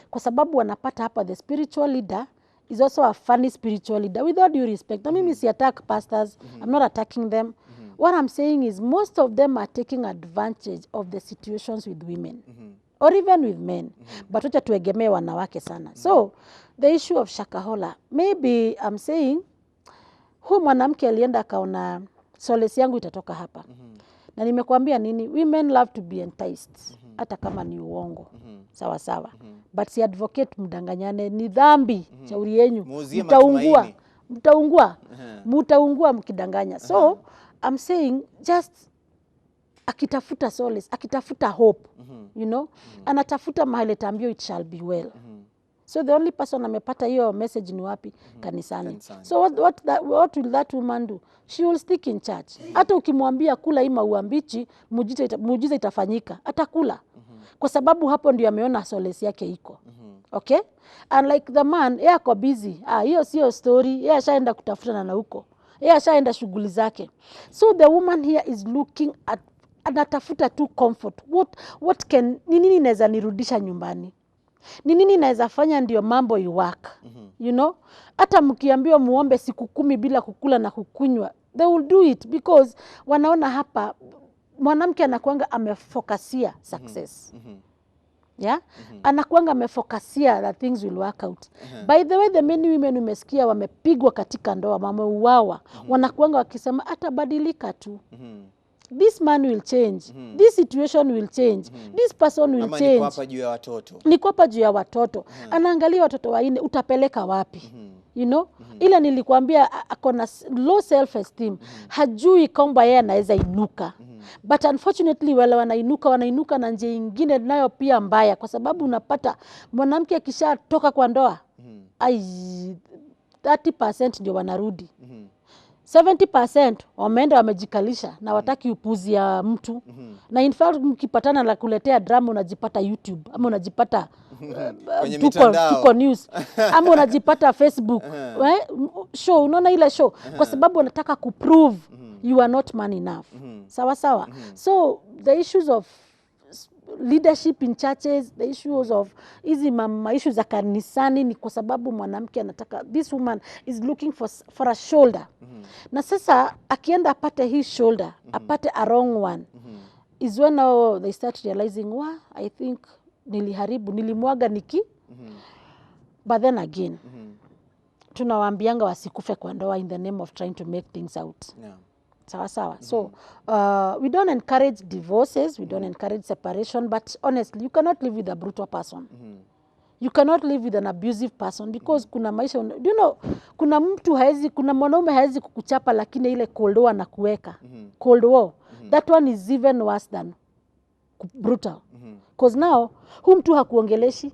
Kwa sababu wanapata hapa the spiritual leader is also a funny spiritual leader, with all due respect. Na mimi si attack pastors, I'm not attacking them. what I'm saying is most of them are taking advantage of the situations with women. Or even with men. But wacha tuegemee wanawake sana. So, the issue of Shakahola, maybe I'm saying, huyu mwanamke alienda akaona solace yangu itatoka hapa. Na nimekuambia nini? Women love to be enticed. Hata kama ni uongo. Sawa sawa. But si advocate mdanganyane, ni dhambi. Shauri yenyu. Mtaungua mkidanganya. So, I'm saying just akitafuta solace, akitafuta hope, you know, anatafuta mahali tambio it shall be well. So the only person amepata hiyo message ni wapi? Kanisani. So what will that woman do? She will stick in church. Hata ukimwambia kula hii maua mbichi, muujiza itafanyika. Atakula. Kwa sababu hapo ndio ameona solace yake iko. Okay? And like the man, yeye ako busy. Hiyo sio story. Yeye ashaenda kutafuta na huko. Yeye ashaenda shughuli zake. So the woman here is looking at, anatafuta tu comfort. What can, ni nini naweza nirudisha nyumbani? Ni nini naweza fanya ndio mambo you work? You know? Hata mkiambiwa muombe siku 10 bila kukula na kukunywa, they will do it because wanaona hapa mwanamke anakuanga amefokasia success. Yeah? Anakuanga amefokasia that things will work out. By the way, the many women umesikia wamepigwa katika ndoa, wameuawa, wanakuanga wakisema atabadilika tu. This man will change. This situation will change. This person will change. Niko hapa juu ya watoto. Niko hapa juu ya watoto. Anaangalia watoto waine, utapeleka wapi? You know? Ila nilikwambia akona low self esteem. Hajui kwamba yeye anaweza inuka. But unfortunately wale wanainuka na njia nyingine nayo pia mbaya kwa sababu unapata mwanamke akishatoka kwa ndoa 30% ndio wanarudi. 70% wameenda wamejikalisha na wataki upuzi ya mtu. Na in fact mkipatana na kuletea drama unajipata YouTube ama unajipata tuko news ama unajipata Facebook show, unaona ile show kwa sababu wanataka kuprove you are not man enough. Sawa sawa. So the issues of leadership in churches, the issues of hizi issues za kanisani ni kwa sababu mwanamke anataka, this woman is looking for a shoulder. Na sasa akienda apate hii shoulder, apate a wrong one, is when now they start realizing, I think nilimwaga niki. But then again, tunawaambianga wasikufe kwa ndoa in the name of trying to make things out. Sawa sawa. So we don't encourage divorces, we don't encourage separation, but honestly you cannot live with a brutal person. You cannot live with an abusive person because kuna maisha, do you know, kuna mwanaume haezi kukuchapa lakini ile cold war na kuweka. Cold war. That one is even worse than brutal. Because now huyu mtu hakuongeleshi.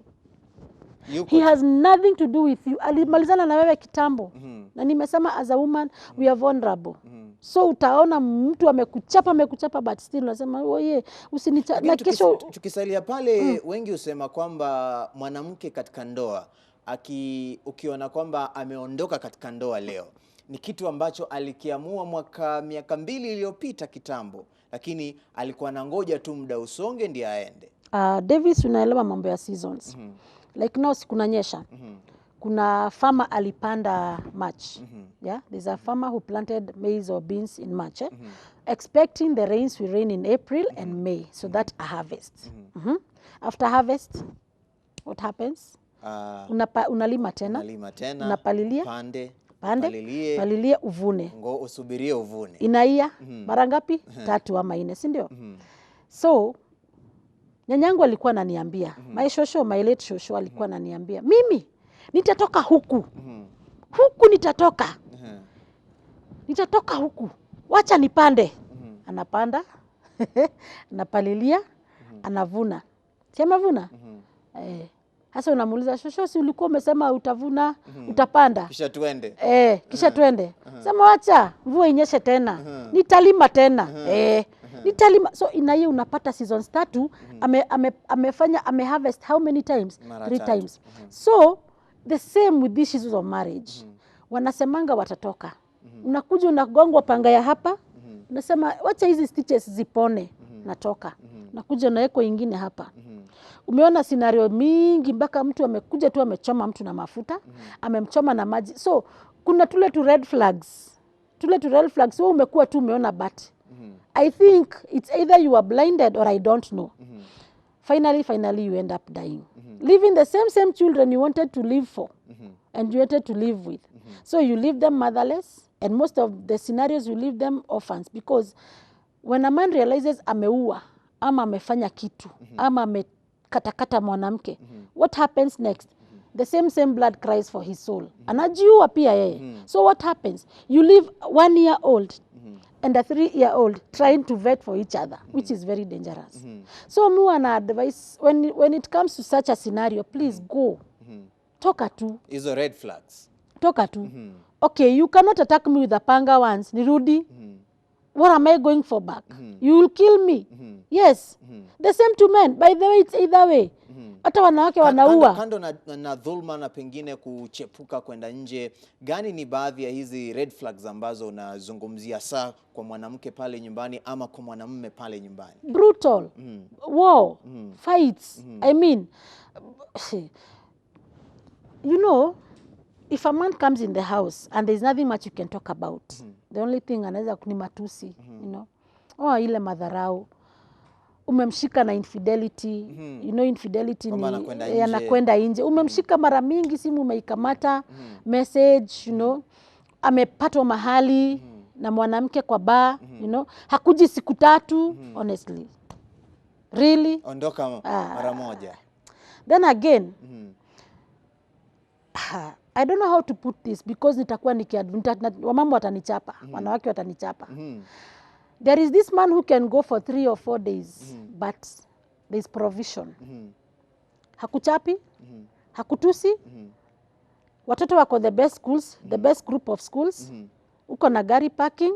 He has nothing to do with you. Alimalizana na wewe kitambo. Na nimesema as a woman we are vulnerable. So utaona mtu amekuchapa but still unasema oye usinicha na kesho tukisalia pale wengi usema kwamba mwanamke katika ndoa ukiona kwamba ameondoka katika ndoa leo ni kitu ambacho alikiamua miaka 2 iliyopita kitambo, lakini alikuwa anangoja tu muda usonge ndiye aende. Davis, unaelewa mambo ya seasons. Like now sikunanyesha. Kuna farmer alipanda March. Yeah, there's a farmer who planted maize or beans in March. Expecting the rains will rain in April and May, so that a harvest. After harvest, what happens? Unalima tena. Unapalilia. Palilia uvune. Usubirie uvune. Inaia mara ngapi? 3 ama 4, si ndio? So nyanyangu alikuwa ananiambia, my late shosho alikuwa ananiambia, mimi nitatoka huku. Huku nitatoka. Nitatoka huku. Wacha nipande. Anapanda. Anapalilia. Anavuna. Si amevuna? Sasa unamuuliza shosho, si ulikuwa umesema utavuna, utapanda? Kisha tuende. Kisha tuende. Sema wacha mvua inyeshe tena. Nitalima tena. Nitalima. So inaye unapata seasons 3 ame harvest how many times? 3 times. So the same with these issues of marriage. Wanasemanga watatoka. Unakuja unagongwa panga ya hapa. Unasema wacha hizi stitches zipone. Natoka. Nakuja na eko ingine hapa. Umeona scenario mingi mpaka mtu amekuja tu amechoma mtu na mafuta, amemchoma na maji. So kuna tule tu red flags. Wewe umekuwa tu umeona but I think it's either you are blinded or I don't know. Finally you end up dying. Leaving the same children you wanted to live for and you wanted to live with. So you leave them motherless, and most of the scenarios you leave them orphans, because when a man realizes ameua ama amefanya kitu ama amekatakata mwanamke, what happens next? The same blood cries for his soul. Anajiua pia yeye. So what happens? You leave 1 year old and a 3-year-old trying to vet for each other, which is very dangerous. So me wana advice, when it comes to such a scenario, please go. Toka tu. Hizo red flags. Toka tu. Okay, you cannot attack me with a panga once. Nirudi. What am I going for back? You will kill me. Yes. The same to men. By the way, it's either way. Hata wanawake wanaua. Kando na dhulma na pengine kuchepuka kwenda nje, gani ni baadhi ya hizi red flags ambazo unazungumzia saa kwa mwanamke pale nyumbani ama kwa mwanamume pale nyumbani? Brutal. War. Fights. I mean, you know, if a man comes in the house and there's nothing much you can talk about, the only thing anaweza ni matusi, you know. Oh, ile madharau. Umemshika na infidelity, you know, infidelity ni anakwenda nje. Umemshika mara mingi, simu umeikamata, message, you know, amepatwa mahali na mwanamke kwa bar, you know, hakuji siku 3, honestly. Really? Ondoka mara moja. Then again, I don't know how to put this because nitakuwa wamama watanichapa, wanawake watanichapa. There is this man who can go for 3 or 4 days, but there's provision. Hakuchapi, hakutusi, watoto wako the best schools, the best group of schools, uko na gari parking,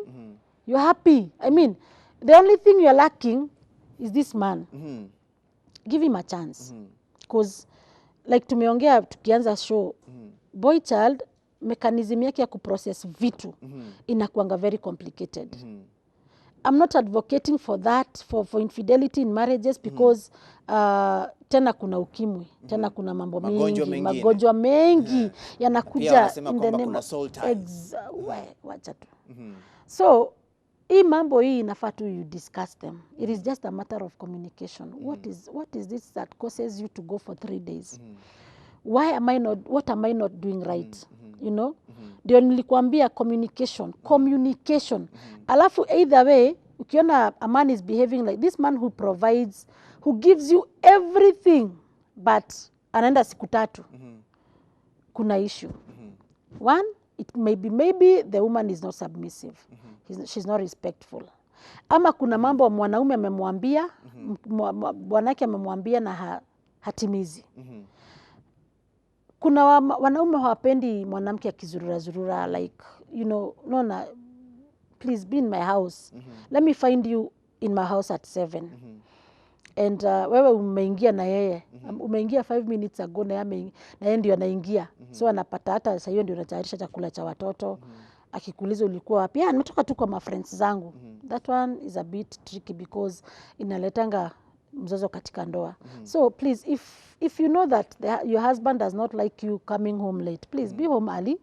you're happy. I mean, the only thing you're lacking is this man. Give him a chance. Because, like tumeongea tukianza show, boy child, mechanism yake ya kuprocess vitu, inakuanga very complicated. I'm not advocating for that, for infidelity in marriages, because tena kuna ukimwi, tena kuna mambo mengi, magonjwa mengi yanakuja in the name of wacha tu. So hii mambo hii inafaa tu you discuss them. It is just a matter of communication. What is this that causes you to go for 3 days? What am I not doing right? You know? Ndio nilikwambia communication. Alafu either way, ukiona a man is behaving like this man who provides, who gives you everything, but anaenda siku 3, kuna issue. One, it maybe the woman is not submissive. She's not respectful. Ama kuna mambo mwanaume amemwambia, bwanake amemwambia na hatimizi. Kuna wanaume hawapendi mwanamke akizurura, like, you know, no, please be in my house. Let me find you in my house at 7. And wewe umeingia na yeye. Umeingia 5 minutes ago na yeye ndio anaingia. So anapata hata sasa hiyo ndio anatayarisha chakula cha watoto. Akikuuliza ulikuwa wapi? Nimetoka tu kwa my friends zangu. That one is a bit tricky because inaletanga mzozo katika ndoa. So please, if you know that your husband does not like you coming home late, please be home early.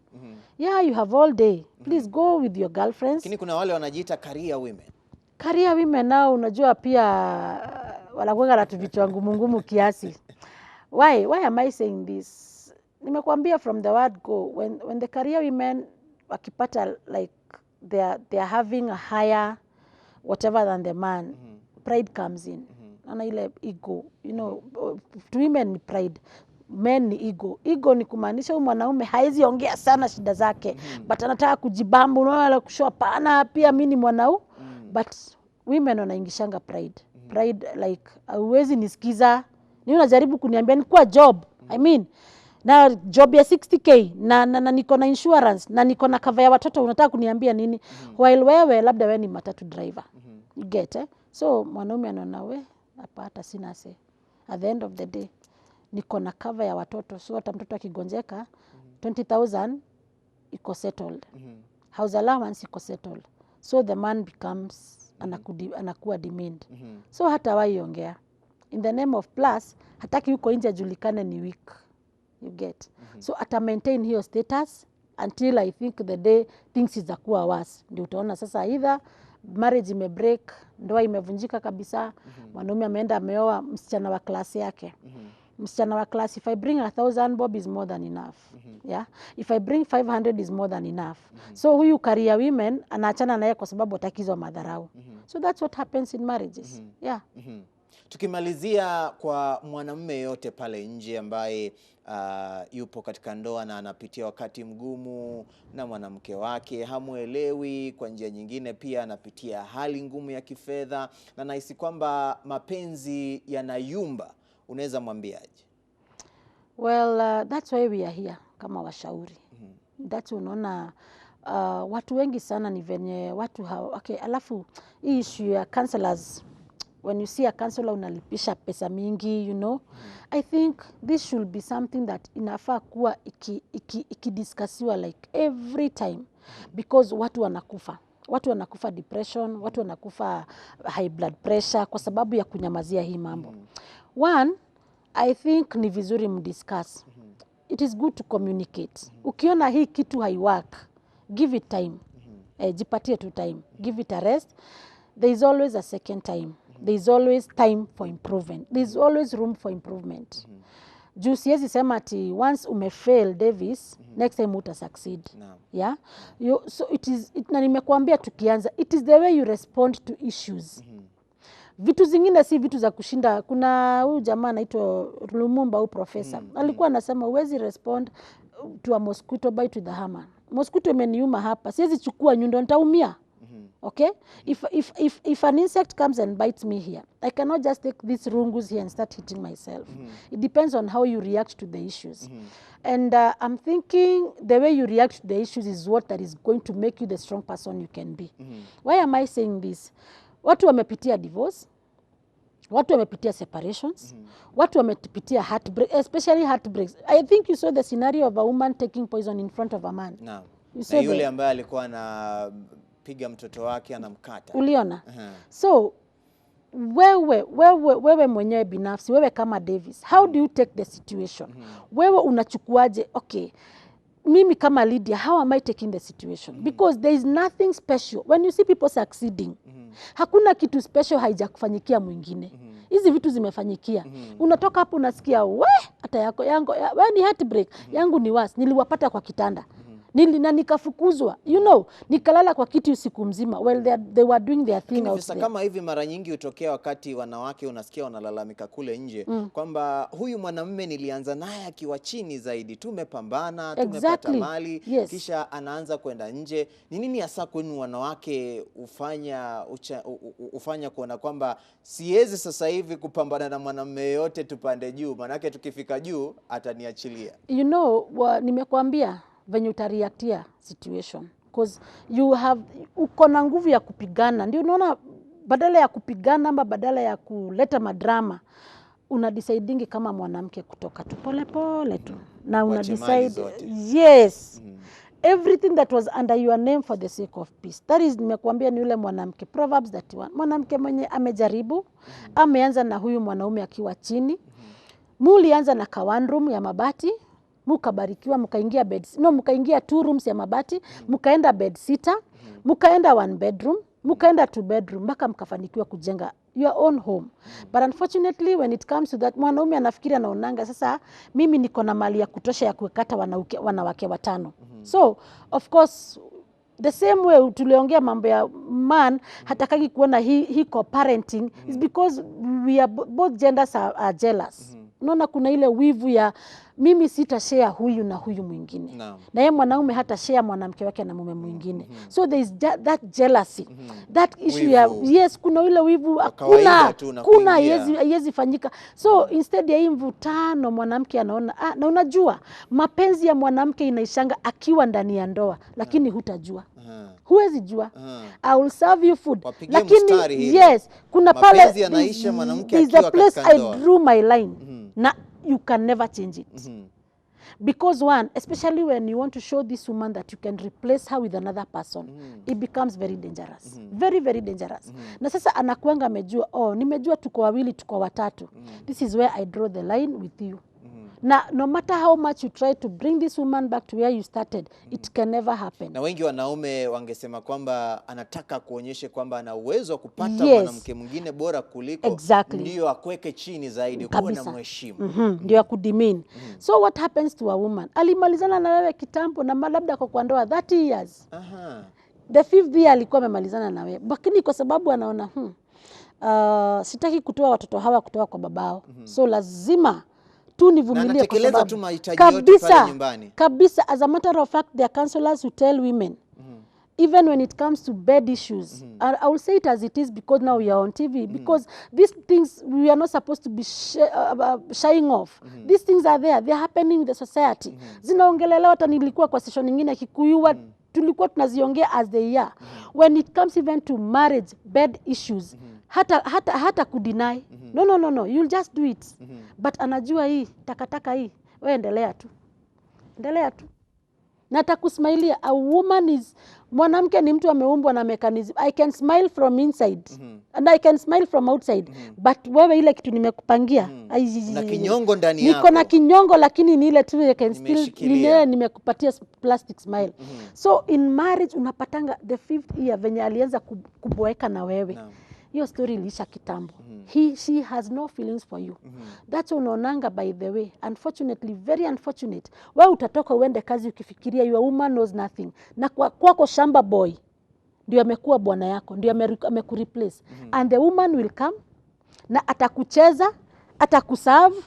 Yeah, you have all day. Please go with your girlfriends. Lakini kuna wale wanajiita career women. Career women nao unajua pia wanakuwa na vichwa ngumu kiasi. Why am I saying this? Nimekuambia from the word go, when the career women wakipata like they are having a higher whatever than the man, pride comes in. Ana ile ego, you know, to women ni pride, men ni ego. Ego ni kumaanisha huyu mwanaume haezi ongea sana shida zake, but anataka kujibamba, unaona kushoa pana pia mimi ni mwanaume. But women wanaingishanga pride. Pride like huwezi nisikiza, ni unajaribu kuniambia ni kwa job. I mean, na job ya 60k na niko na insurance na niko na cover ya watoto, unataka kuniambia nini? While wewe labda wewe ni matatu driver. You get So mwanaume anaona we hata sina say. At the end of the day niko na cover ya watoto, so hata mtoto akigonjeka 20,000 iko settled. House allowance iko settled. So the man becomes anakuwa demand. So hata waiongea in the name of plus, hataki yuko nje ajulikane ni weak. You get so ata maintain hiyo status until I think the day things is akuwa worse, ndio utaona sasa either marriage imebreak, ndoa imevunjika kabisa, mwanaume ameenda ameoa msichana wa klasi yake. Msichana wa class, if I bring 1,000 bob is more than enough. Yeah, if I bring 500 is more than enough. So huyu career women anaachana naye kwa sababu atakizwa madharau. So that's what happens in marriages. Yeah. Tukimalizia, kwa mwanamume yote pale nje ambaye yupo katika ndoa na anapitia wakati mgumu na mwanamke wake, hamuelewi, kwa njia nyingine pia anapitia hali ngumu ya kifedha na nahisi kwamba mapenzi yanayumba, unaweza mwambiaje? Well, that's why we are here kama washauri. That's unaona watu wengi sana ni venye watu okay, alafu hii issue ya counselors, when you see a counselor unalipisha pesa mingi, you know. I think this should be something that inafaa kuwa ikidiscussiwa like every time, because watu wanakufa. Watu wanakufa depression, watu wanakufa high blood pressure kwa sababu ya kunyamazia hii mambo. One, I think ni vizuri mdiscuss. It is good to communicate. Ukiona hii kitu haiwork, give it time. Jipatie tu time. Give it a rest. There is always a second time. There is always time for improvement. There is always room for improvement. Juu siwezi sema ati once umefail Davis, next time uta succeed. Yeah? So na nimekuambia tukianza, it is the way you respond to issues. Vitu zingine si vitu za kushinda. Kuna huyu jamaa anaitwa Lumumba, huyu professor. Alikuwa anasema huwezi respond to a mosquito bite with the hammer. Mosquito imeniuma hapa, siwezi chukua nyundo, nitaumia. Okay? If an insect comes and bites me here, I cannot just take these rungus here and start hitting myself. It depends on how you react to the issues. And I'm thinking the way you react to the issues is what that is going to make you the strong person you can be. Why am I saying this? Watu wamepitia divorce, watu wamepitia separations, watu wamepitia heartbreak, especially heartbreaks. I think you saw the scenario of a woman taking poison in front of a man. Na yule ambaye alikuwa anapiga mtoto wake anamkata. Uliona? So wewe mwenyewe binafsi, wewe kama Davis, how do you take the situation? Wewe unachukuaje? Okay, mimi kama Lydia, how am I taking the situation? Because there is nothing special. When you see people succeeding, hakuna kitu special haijakufanyikia mwingine. Hizi vitu zimefanyikia. Unatoka hapo unasikia, hata yangu ni heartbreak, yangu ni worse, niliwapata kwa kitanda. Na nikafukuzwa, you know, nikalala kwa kiti usiku mzima. Well, they were doing their thing out there. Kama hivi mara nyingi hutokea wakati wanawake unasikia wanalalamika kule nje kwamba huyu mwanamume nilianza naye akiwa chini zaidi, tumepambana, tumepata mali, kisha anaanza kwenda nje. Ni nini hasa kwenu wanawake ufanya kuona kwamba siwezi sasa hivi kupambana na mwanamume yote tupande juu, manake tukifika juu ataniachilia? You know, nimekuambia venye utareactia situation, because uko na nguvu ya kupigana. Ndio unaona, badala ya kupigana ama badala ya kuleta madrama, unadecidingi kama mwanamke kutoka tu pole pole tu na unadecide yes, everything that was under your name for the sake of peace. That is, nimekuambia ni yule mwanamke, Proverbs 31. Mwanamke mwenye amejaribu, ameanza na huyu mwanaume akiwa chini. Mulianza na one room ya mabati, mukabarikiwa, mukaingia mukaingia 2 rooms ya mabati, mukaenda bed sitter, mukaenda 1 bedroom, mukaenda 2 bedroom, mpaka mkafanikiwa kujenga your own home. But unfortunately when it comes to that, mwanaume anafikiri anaonanga sasa mimi niko na mali ya kutosha ya kuwekata wanawake 5. So of course the same way tuliongea mambo ya man hatakaki kuona he co-parenting is because we are both genders are jealous. Unaona kuna ile wivu ya mimi sita share huyu na huyu mwingine. Na yeye mwanaume hata share mwanamke wake na mume mwingine. So there is that jealousy. That issue ya yes, kuna ile wivu, kuna haiwezi fanyika. So instead ya hii mvutano, mwanamke anaona na unajua mapenzi ya mwanamke inaishanga akiwa ndani ya ndoa, lakini hutajua. Huwezi jua. I will serve you food. Lakini yes, kuna pale anaisha mwanamke akiwa katika ndoa. I drew my line. Na you can never change it. Because one, especially when you want to show this woman that you can replace her with another person, it becomes very dangerous. Very, very dangerous. Na sasa anakuanga amejua, nimejua tuko wawili, tuko watatu. This is where I draw the line with you. Na no matter how much you try to bring this woman back to where you started, it can never happen. Na wengi wanaume wangesema kwamba anataka kuonyeshe kwamba ana uwezo wa kupata mwanamke mwingine bora kuliko, ndio akweke chini zaidi kuwa na mheshimu. Ndio akudemean. So what happens to a woman? Alimalizana na wewe kitambo na labda kwa ndoa 30 years. The 5th year alikuwa amemalizana na wewe. Lakini kwa sababu anaona sitaki kutoa watoto hawa kutoka kwa babao. So lazima tu nivumilie kwa sababu tu mahitaji yote pale nyumbani. Kabisa, as a matter of fact, there are counselors who tell women, even when it comes to bed issues, I will say it as it is because now we are on TV, because these things we are not supposed to be shying off. These things are there, they are happening in the society. Zinaongelelewa. Hata nilikuwa kwa session nyingine Kikuyu, tulikuwa tunaziongea as they are. When it comes even to marriage, bed issues, hata kudeny. No, you'll just do it. But anajua hii, takataka hii, wewe endelea tu. Na atakusmailia. A woman is, mwanamke ni mtu ameumbwa na mechanism. I can smile from inside and I can smile from outside. But wewe ile kitu nimekupangia, na kinyongo ndani yako. Niko na kinyongo, lakini ni ile tu I can still nimekupatia plastic smile. So in marriage unapatanga the 5th year venye alianza kuboeka na wewe. Hiyo story ilisha kitambo. She has no feelings for you. That's unaonanga, by the way. Unfortunately, very unfortunate. Wewe utatoka uende kazi ukifikiria your woman knows nothing. Na kwako shamba boy ndio amekuwa bwana yako, ndio amekureplace. And the woman will come na atakucheza, atakuserve,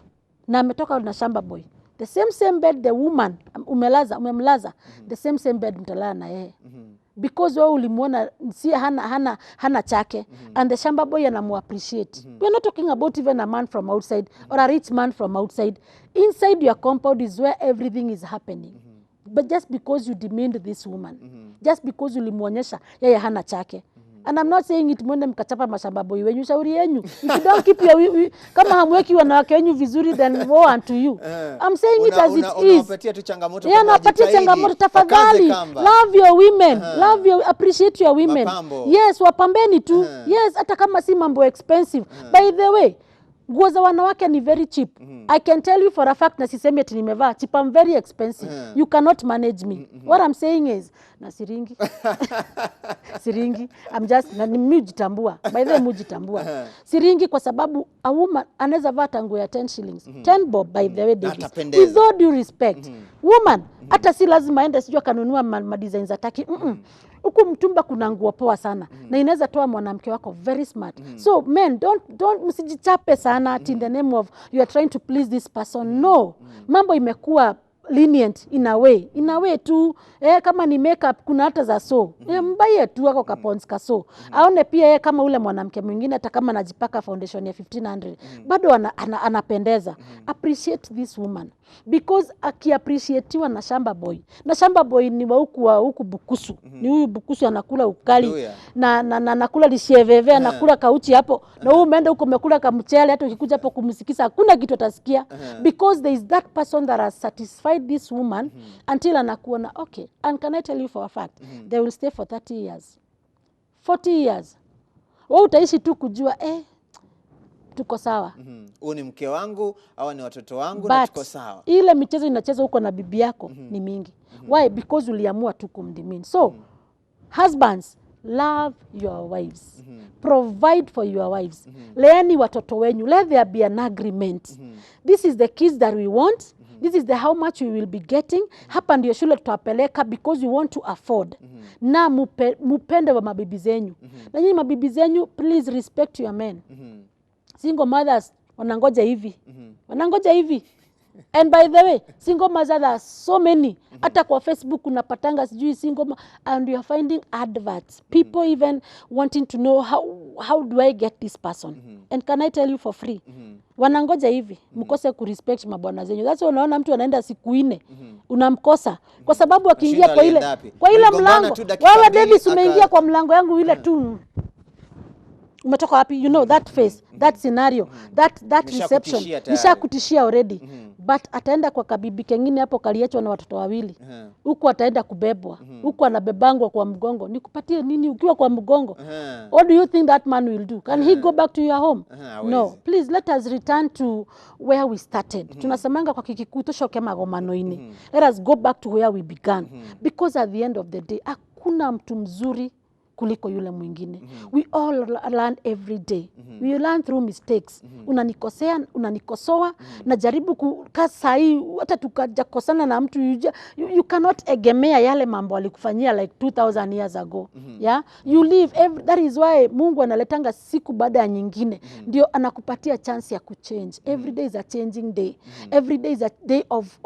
na ametoka na shamba boy. The same bed the woman umemlaza, the same bed mtalala na yeye. Because wewe ulimuona si hana chake, and the shamba boy anamu appreciate. We are not talking about even a man from outside or a rich man from outside. Inside your compound is where everything is happening. But just because you demeaned this woman, just because ulimuonyesha yeye hana chake. And I'm not saying it mwende mkachapa mashamba boy wenyu, shauri yenyu. If you don't keep your kama hamweki wanawake wenyu vizuri, then woe unto you. I'm saying it as it is. Unapatia tu changamoto kwa unapatia changamoto, tafadhali. Love your women. Appreciate your women. Yes, wapambeni tu. Yes, hata kama si mambo expensive. By the way, nguo za wanawake ni very cheap. I can tell you for a fact, na sisemi eti nimevaa cheap, I'm very expensive. You cannot manage me. What I'm saying is, na siringi. I'm just, na nimejitambua. By the way, mujitambua. Siringi kwa sababu a woman anaweza vaa tangu ya 10 shillings. 10 bob, by the way, Davis. With all due respect. Woman, hata si lazima aende sijua kanunua ma-designs za taki. Huku mtumba kuna nguo poa sana. Na inaweza toa mwanamke wako very smart. So men, don't msijichape sana in the name of you are trying to please this person. No. Mambo imekuwa lenient in a way tu. Kama ni makeup kuna hata za mbaye tu wako kapons kaso. Aone pia kama ule mwanamke mwingine hata kama anajipaka foundation ya 1500 bado anapendeza. Appreciate this woman, because akiappreciatiwa na shamba boy ni wa huku Bukusu. Ni huyu Bukusu anakula ukali na anakula lisheveve, anakula kauchi hapo. Na huyu umeenda huko umekula kamchele, hata ukikuja hapo kumsikisa hakuna kitu atasikia. Because there is that person that has satisfied this woman until anakuona okay. And can I tell you for a fact, they will stay for 30 years, 40 years. Wewe utaishi tu kujua tuko sawa. Huyu ni mke wangu, hawa ni watoto wangu, na tuko sawa. Ile michezo inacheza huko na bibi yako ni mingi. Why? Because uliamua tu kumdimini. So, husbands, love your wives. Provide for your wives. Leeni watoto wenyu. Let there be an agreement. This is the kids that we want. This is the how much we will be getting. Hapa ndio shule tutawapeleka because we want to afford. Na mupende wa mabibi zenyu. Na nyinyi mabibi zenyu, please respect your men. Single mothers wanangoja hivi. And by the way, single mothers are so many. Hata kwa Facebook unapatanga sijui single and you are finding adverts. People even wanting to know how do I get this person? And can I tell you for free? Wanangoja hivi, mkose kurespect mabwana zenyu. That's why unaona mtu anaenda siku 4, unamkosa. Kwa sababu akiingia kwa ile mlango. Wewe Davis umeingia kwa mlango yangu ile tu. Umetoka wapi? You know that face, that scenario, that reception. Nishakutishia already. But ataenda kwa kabibi kengine hapo kaliachwa na watoto wawili. Huko ataenda kubebwa. Huko anabebangwa kwa mgongo. Nikupatie nini ukiwa kwa mgongo? What do you think that man will do? Can he go back to your home? No. Please let us return to where we started. Tunasemanga kwa Kikikuyu toshoke magomano ini. Let us go back to where we began. Because at the end of the day, hakuna mtu mzuri kuliko yule mwingine. We all learn every day. We learn through mistakes. Unanikosea, unanikosoa, najaribu kukaa sahi, hata tukajakosana na mtu, you cannot egemea yale mambo alikufanyia like 2000 years ago. Yeah? You live, that is why Mungu analetanga siku baada ya nyingine. Ndio anakupatia chance ya kuchange. Every day is a changing day. Every day is a day of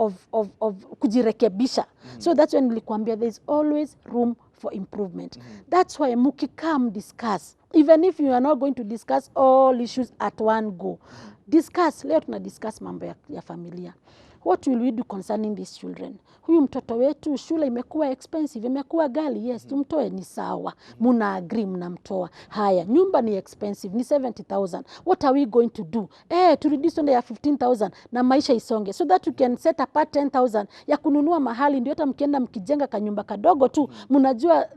kujirekebisha. So that's when nilikwambia there is always room for improvement. That's why mukikam discuss. Even if you are not going to discuss all issues at one go. Discuss, leo tuna discuss mambo ya familia. What will we do concerning these children? Huyu mtoto wetu shule imekuwa expensive, imekuwa ghali. Yes, tumtoe ni sawa. Muna agree mnamtoa. Haya, nyumba ni expensive, ni 70,000. What are we going to do? To reduce on ya 15,000 na maisha isonge. So that you can set apart 10,000 ya kununua mahali ndio hata mkienda mkijenga kanyumba kadogo tu, mnajua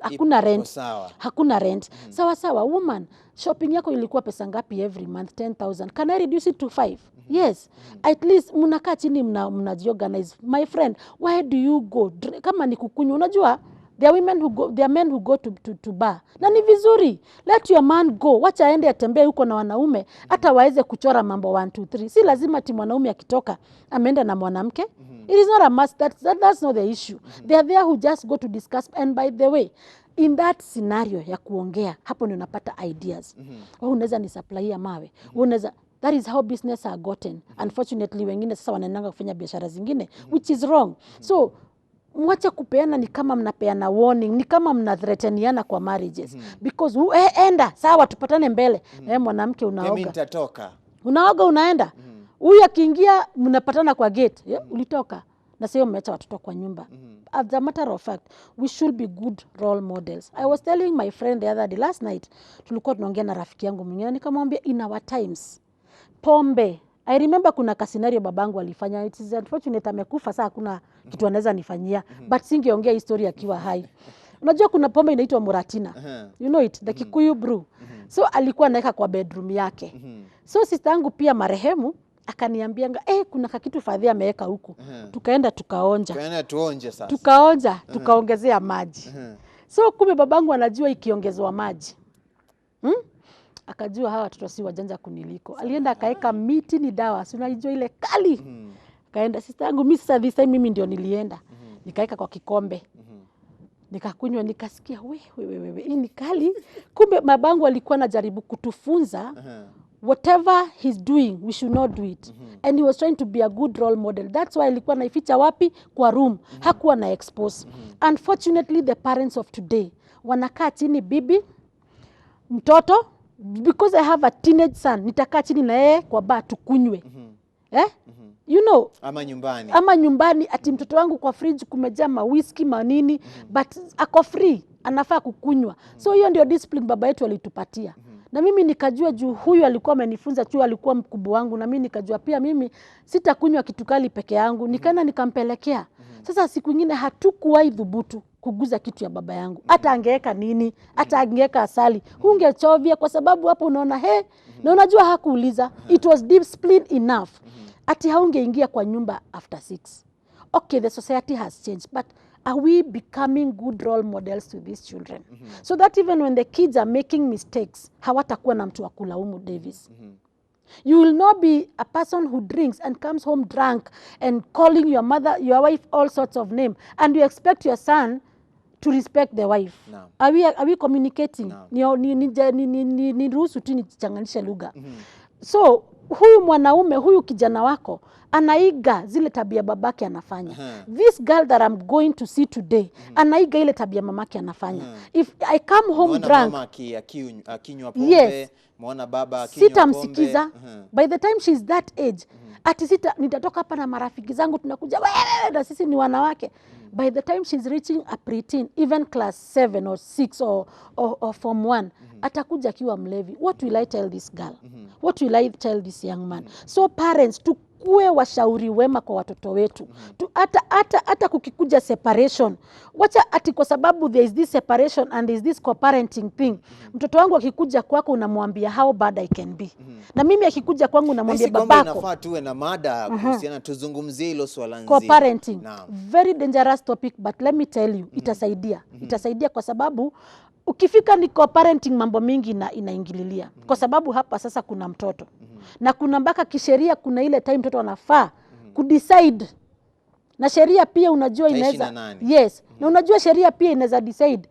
hakuna rent. Hakuna rent. Sawa, woman, shopping yako ilikuwa pesa ngapi every month? 10,000. Can I reduce it to 5? Yes. At least mnakaa chini mnajiorganize. My friend, why do you go? Kama ni kukunywa, unajua there are women who go, there are men who go to bar. Na ni vizuri. Let your man go. Wacha aende atembee huko na wanaume hata waweze kuchora mambo 1 2 3. Si lazima ti mwanaume akitoka ameenda na mwanamke. It is not a must. That's not the issue. They are there who just go to discuss. And by the way, in that scenario ya kuongea, hapo ndio unapata ideas. Unaweza ni supply ya mawe. Unaweza, that is how business are gotten. Unfortunately, wengine sasa wanaenda kufanya biashara zingine, which is wrong. So, mwache kupeana ni kama mnapeana warning, ni kama mnathreateniana kwa marriages. Because, enda, sawa tupatane mbele. Mwanamke unaoga. Mimi nitatoka. Unaoga unaenda. Huyu akiingia mnapatana kwa gate. Ulitoka. Na sio mmeacha watoto kwa nyumba. As a matter of fact, we should be good role models. I was telling my friend the other day, last night, tulikuwa tunaongea na rafiki yangu mwingine, nikamwambia in our times, pombe. I remember kuna kasinario babangu alifanya. It is unfortunate amekufa, saa kuna kitu anaweza nifanyia. But singeongea historia akiwa hai. Unajua kuna pombe inaitwa Muratina. You know it, the Kikuyu brew. So alikuwa anaweka kwa bedroom yake. So sister yangu pia marehemu akaniambianga kuna kitu fadhia ameweka huku. Tukaenda tukaonja. Tuonje sasa. Tukaonja, tukaongezea maji. So kumbe babangu anajua ikiongezwa maji. Akajua hawa watoto si wajanja kuniliko. Alienda akaeka miti ni dawa. Si unajua ile kali. Kaenda sister yangu mimi sasa this time mimi ndio nilienda. Nikaeka kwa kikombe. Nikakunywa nikasikia hii ni kali. Kumbe babangu alikuwa anajaribu kutufunza whatever he's doing, we should not do it. And he was trying to be a good role model. That's why alikuwa naificha wapi? Kwa room. Hakuwa na expose. Unfortunately, the parents of today, wanakaa chini bibi, mtoto, because I have a teenage son, nitakaa chini na yeye kwa bar tukunywe. You know, ama nyumbani ati mtoto wangu kwa fridge kumejaa mawhisky manini, but ako free, anafaa kukunywa. So hiyo ndio discipline baba yetu alitupatia. Na mimi nikajua juu huyu alikuwa amenifunza, juu alikuwa mkubwa wangu, na mimi nikajua pia mimi sitakunywa kitu kali peke yangu. Nikaenda nikampelekea. Sasa siku nyingine hatukuwahi dhubutu kuguza kitu ya baba yangu. Hata angeweka nini, hata angeweka asali, hungechovia kwa sababu hapo unaona na unajua hakuuliza. It was discipline enough. Ati haungeingia kwa nyumba after 6. Okay, the society has changed, but are we becoming good role models to these children? So that even when the kids are making mistakes, hawatakuwa na mtu wa kulaumu, Davis. You will not be a person who drinks and comes home drunk and calling your mother, your wife, all sorts of names, and you expect your son to respect the wife. No. Are we communicating? No. Ni ruhusu tu nichanganishe lugha. So huyu mwanaume, huyu kijana wako anaiga zile tabia babake anafanya. This girl that I'm going to see today, anaiga ile tabia mamake anafanya. If I come home drunk, mama akinywa pombe, muona baba akinywa pombe. Sitamsikiza. By the time she's that age, ati nitatoka hapa na marafiki zangu tunakuja wewe na sisi ni wanawake. By the time she's reaching a preteen, even class 7 or 6 or form 1, atakuja akiwa mlevi. What will I tell this girl? What will I tell this young man? So parents, tukue washauri wema kwa watoto wetu. Hata kukikuja separation, wacha ati kwa sababu there is this separation and there is this co-parenting thing. Mtoto wangu akikuja kwako unamwambia how bad I can be. Na mimi akikuja kwangu unamwambia babako. Inafaa tuwe na mada kuhusiana, tuzungumzie hilo swala nzima. Co-parenting. Very dangerous topic, but let me tell you, itasaidia. Itasaidia kwa sababu ukifika ni co-parenting mambo mingi inaingililia. Kwa sababu hapa sasa kuna mtoto. Na kuna mpaka kisheria kuna ile time mtoto anafaa kudecide. Na sheria pia unajua inaweza. Yes. Na unajua sheria pia inaweza decide.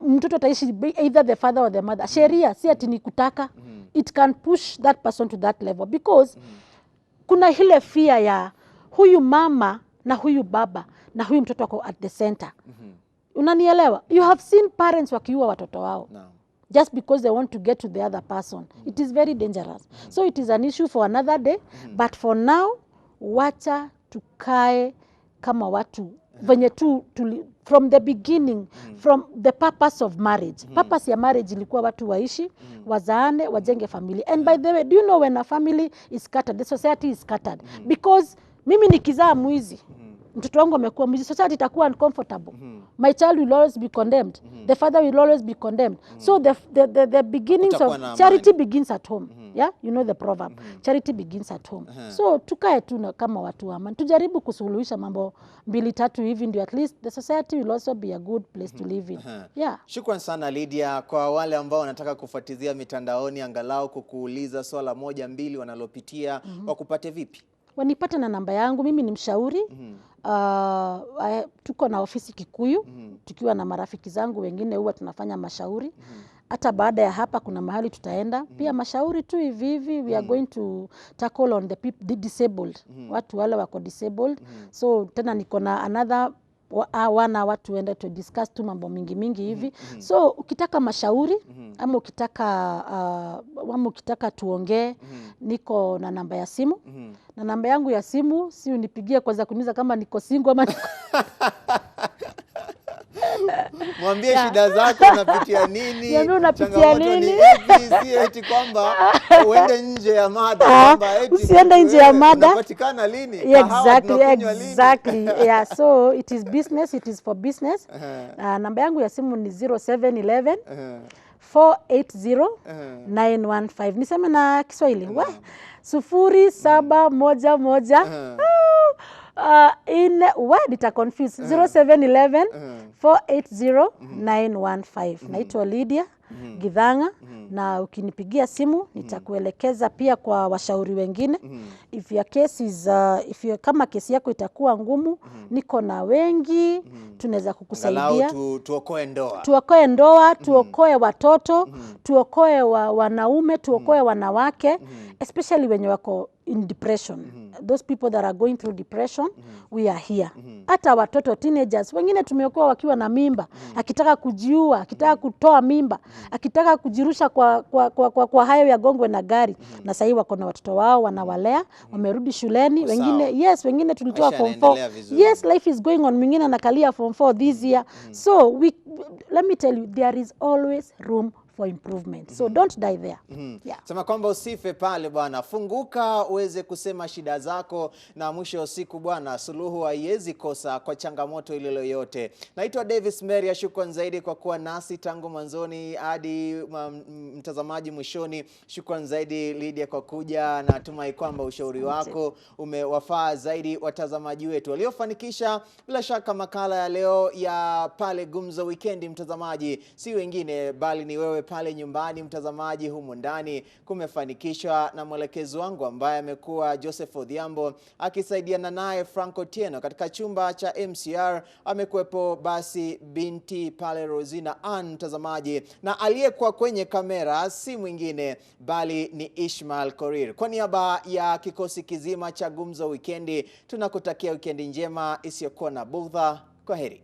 Mtoto ataishi either the father or the mother. Sheria si ati ni kutaka. It can push that person to that level because kuna ile fear ya huyu mama na huyu baba na huyu mtoto wako at the center. Unanielewa? You have seen parents wakiua watoto wao. Just because they want to get to the other person. It is very dangerous. So it is an issue for another day. But for now, wacha tukae kama watu. Venye from the beginning, from the purpose of marriage. Purpose ya marriage ilikuwa watu waishi, wazaane, wajenge family. And by the way, do you know when a family is scattered, the society is scattered? Because mimi nikizaa mwizi, mtoto wangu amekuwa mwizi, society itakuwa uncomfortable. My child will always be condemned. The father will always be condemned. So the beginnings of charity begins at home. Yeah, you know the proverb. Charity begins at home. So tukae tu kama watu wa amani. Tujaribu kusuluhisha mambo 2-3 hivi ndio at least the society will also be a good place to live in. Yeah. Shukran sana Lydia. Kwa wale ambao wanataka kufuatilia mitandaoni angalau kukuuliza swala 1-2 wanalopitia, wakupate vipi? Wanipata na namba yangu, mimi ni mshauri. Tuko na ofisi Kikuyu, tukiwa na marafiki zangu wengine huwa tunafanya mashauri. Hata baada ya hapa kuna mahali tutaenda. Pia mashauri tu hivi we are going to tackle on the disabled. Watu wale wako disabled. So tena niko na another watu enda to discuss tu mambo mingi hivi. So ukitaka mashauri ama ukitaka tuongee, niko na namba ya simu. Na namba yangu ya simu si unipigie kwanza kuniuliza kama niko single ama niko Mwambie shida zako unapitia nini? Unapitia nini? Si eti kwamba uende nje ya mada, kwamba eti usiende nje ya mada. Unapatikana lini? Exactly. Yeah, so it is business, it is for business. Namba yangu ya simu ni 0711 480 915. Niseme na Kiswahili. 0711 nita confuse 0711 480 915. Naitwa Lydia Githanga, na ukinipigia simu nitakuelekeza pia kwa washauri wengine. If your case is kama kesi yako itakuwa ngumu, niko na wengi tunaweza kukusaidia. Tuokoe ndoa. Tuokoe ndoa, tuokoe watoto, tuokoe wanaume, tuokoe wanawake, especially when you wako in depression. Those people that are going through depression, we are here. Hata watoto teenagers, wengine tumeokoa wakiwa na mimba, akitaka kujiua, akitaka kutoa mimba, akitaka kujirusha kwa hayo ya gongwe na gari. Na sasa wako na watoto wao wanawalea, wamerudi shuleni, wengine tulitoa form 4. Yes, life is going on. Mwingine anakalia form 4 this year. So let me tell you, there is always room for improvement. So don't die there. Yeah. Sema kwamba usife pale bwana. Funguka uweze kusema shida zako, na mwisho wa siku bwana suluhu haiwezi kosa kwa changamoto ile yoyote. Naitwa Davis Meria, shukrani zaidi kwa kuwa nasi tangu mwanzoni hadi mtazamaji mwishoni. Shukrani zaidi Lydia kwa kuja, na natumai kwamba ushauri wako umewafaa zaidi watazamaji wetu. Waliofanikisha bila shaka makala ya leo ya pale Gumzo Weekend, mtazamaji, si wengine bali ni wewe pale nyumbani mtazamaji. Humu ndani kumefanikishwa na mwelekezi wangu ambaye amekuwa Joseph Odhiambo, akisaidiana naye Franco Tieno. Katika chumba cha MCR amekuepo basi binti pale Rosina Ann mtazamaji, na aliyekuwa kwenye kamera si mwingine bali ni Ishmael Korir. Kwa niaba ya kikosi kizima cha Gumzo Weekend tunakutakia weekend njema isiyokuwa na bugdha. Kwaheri.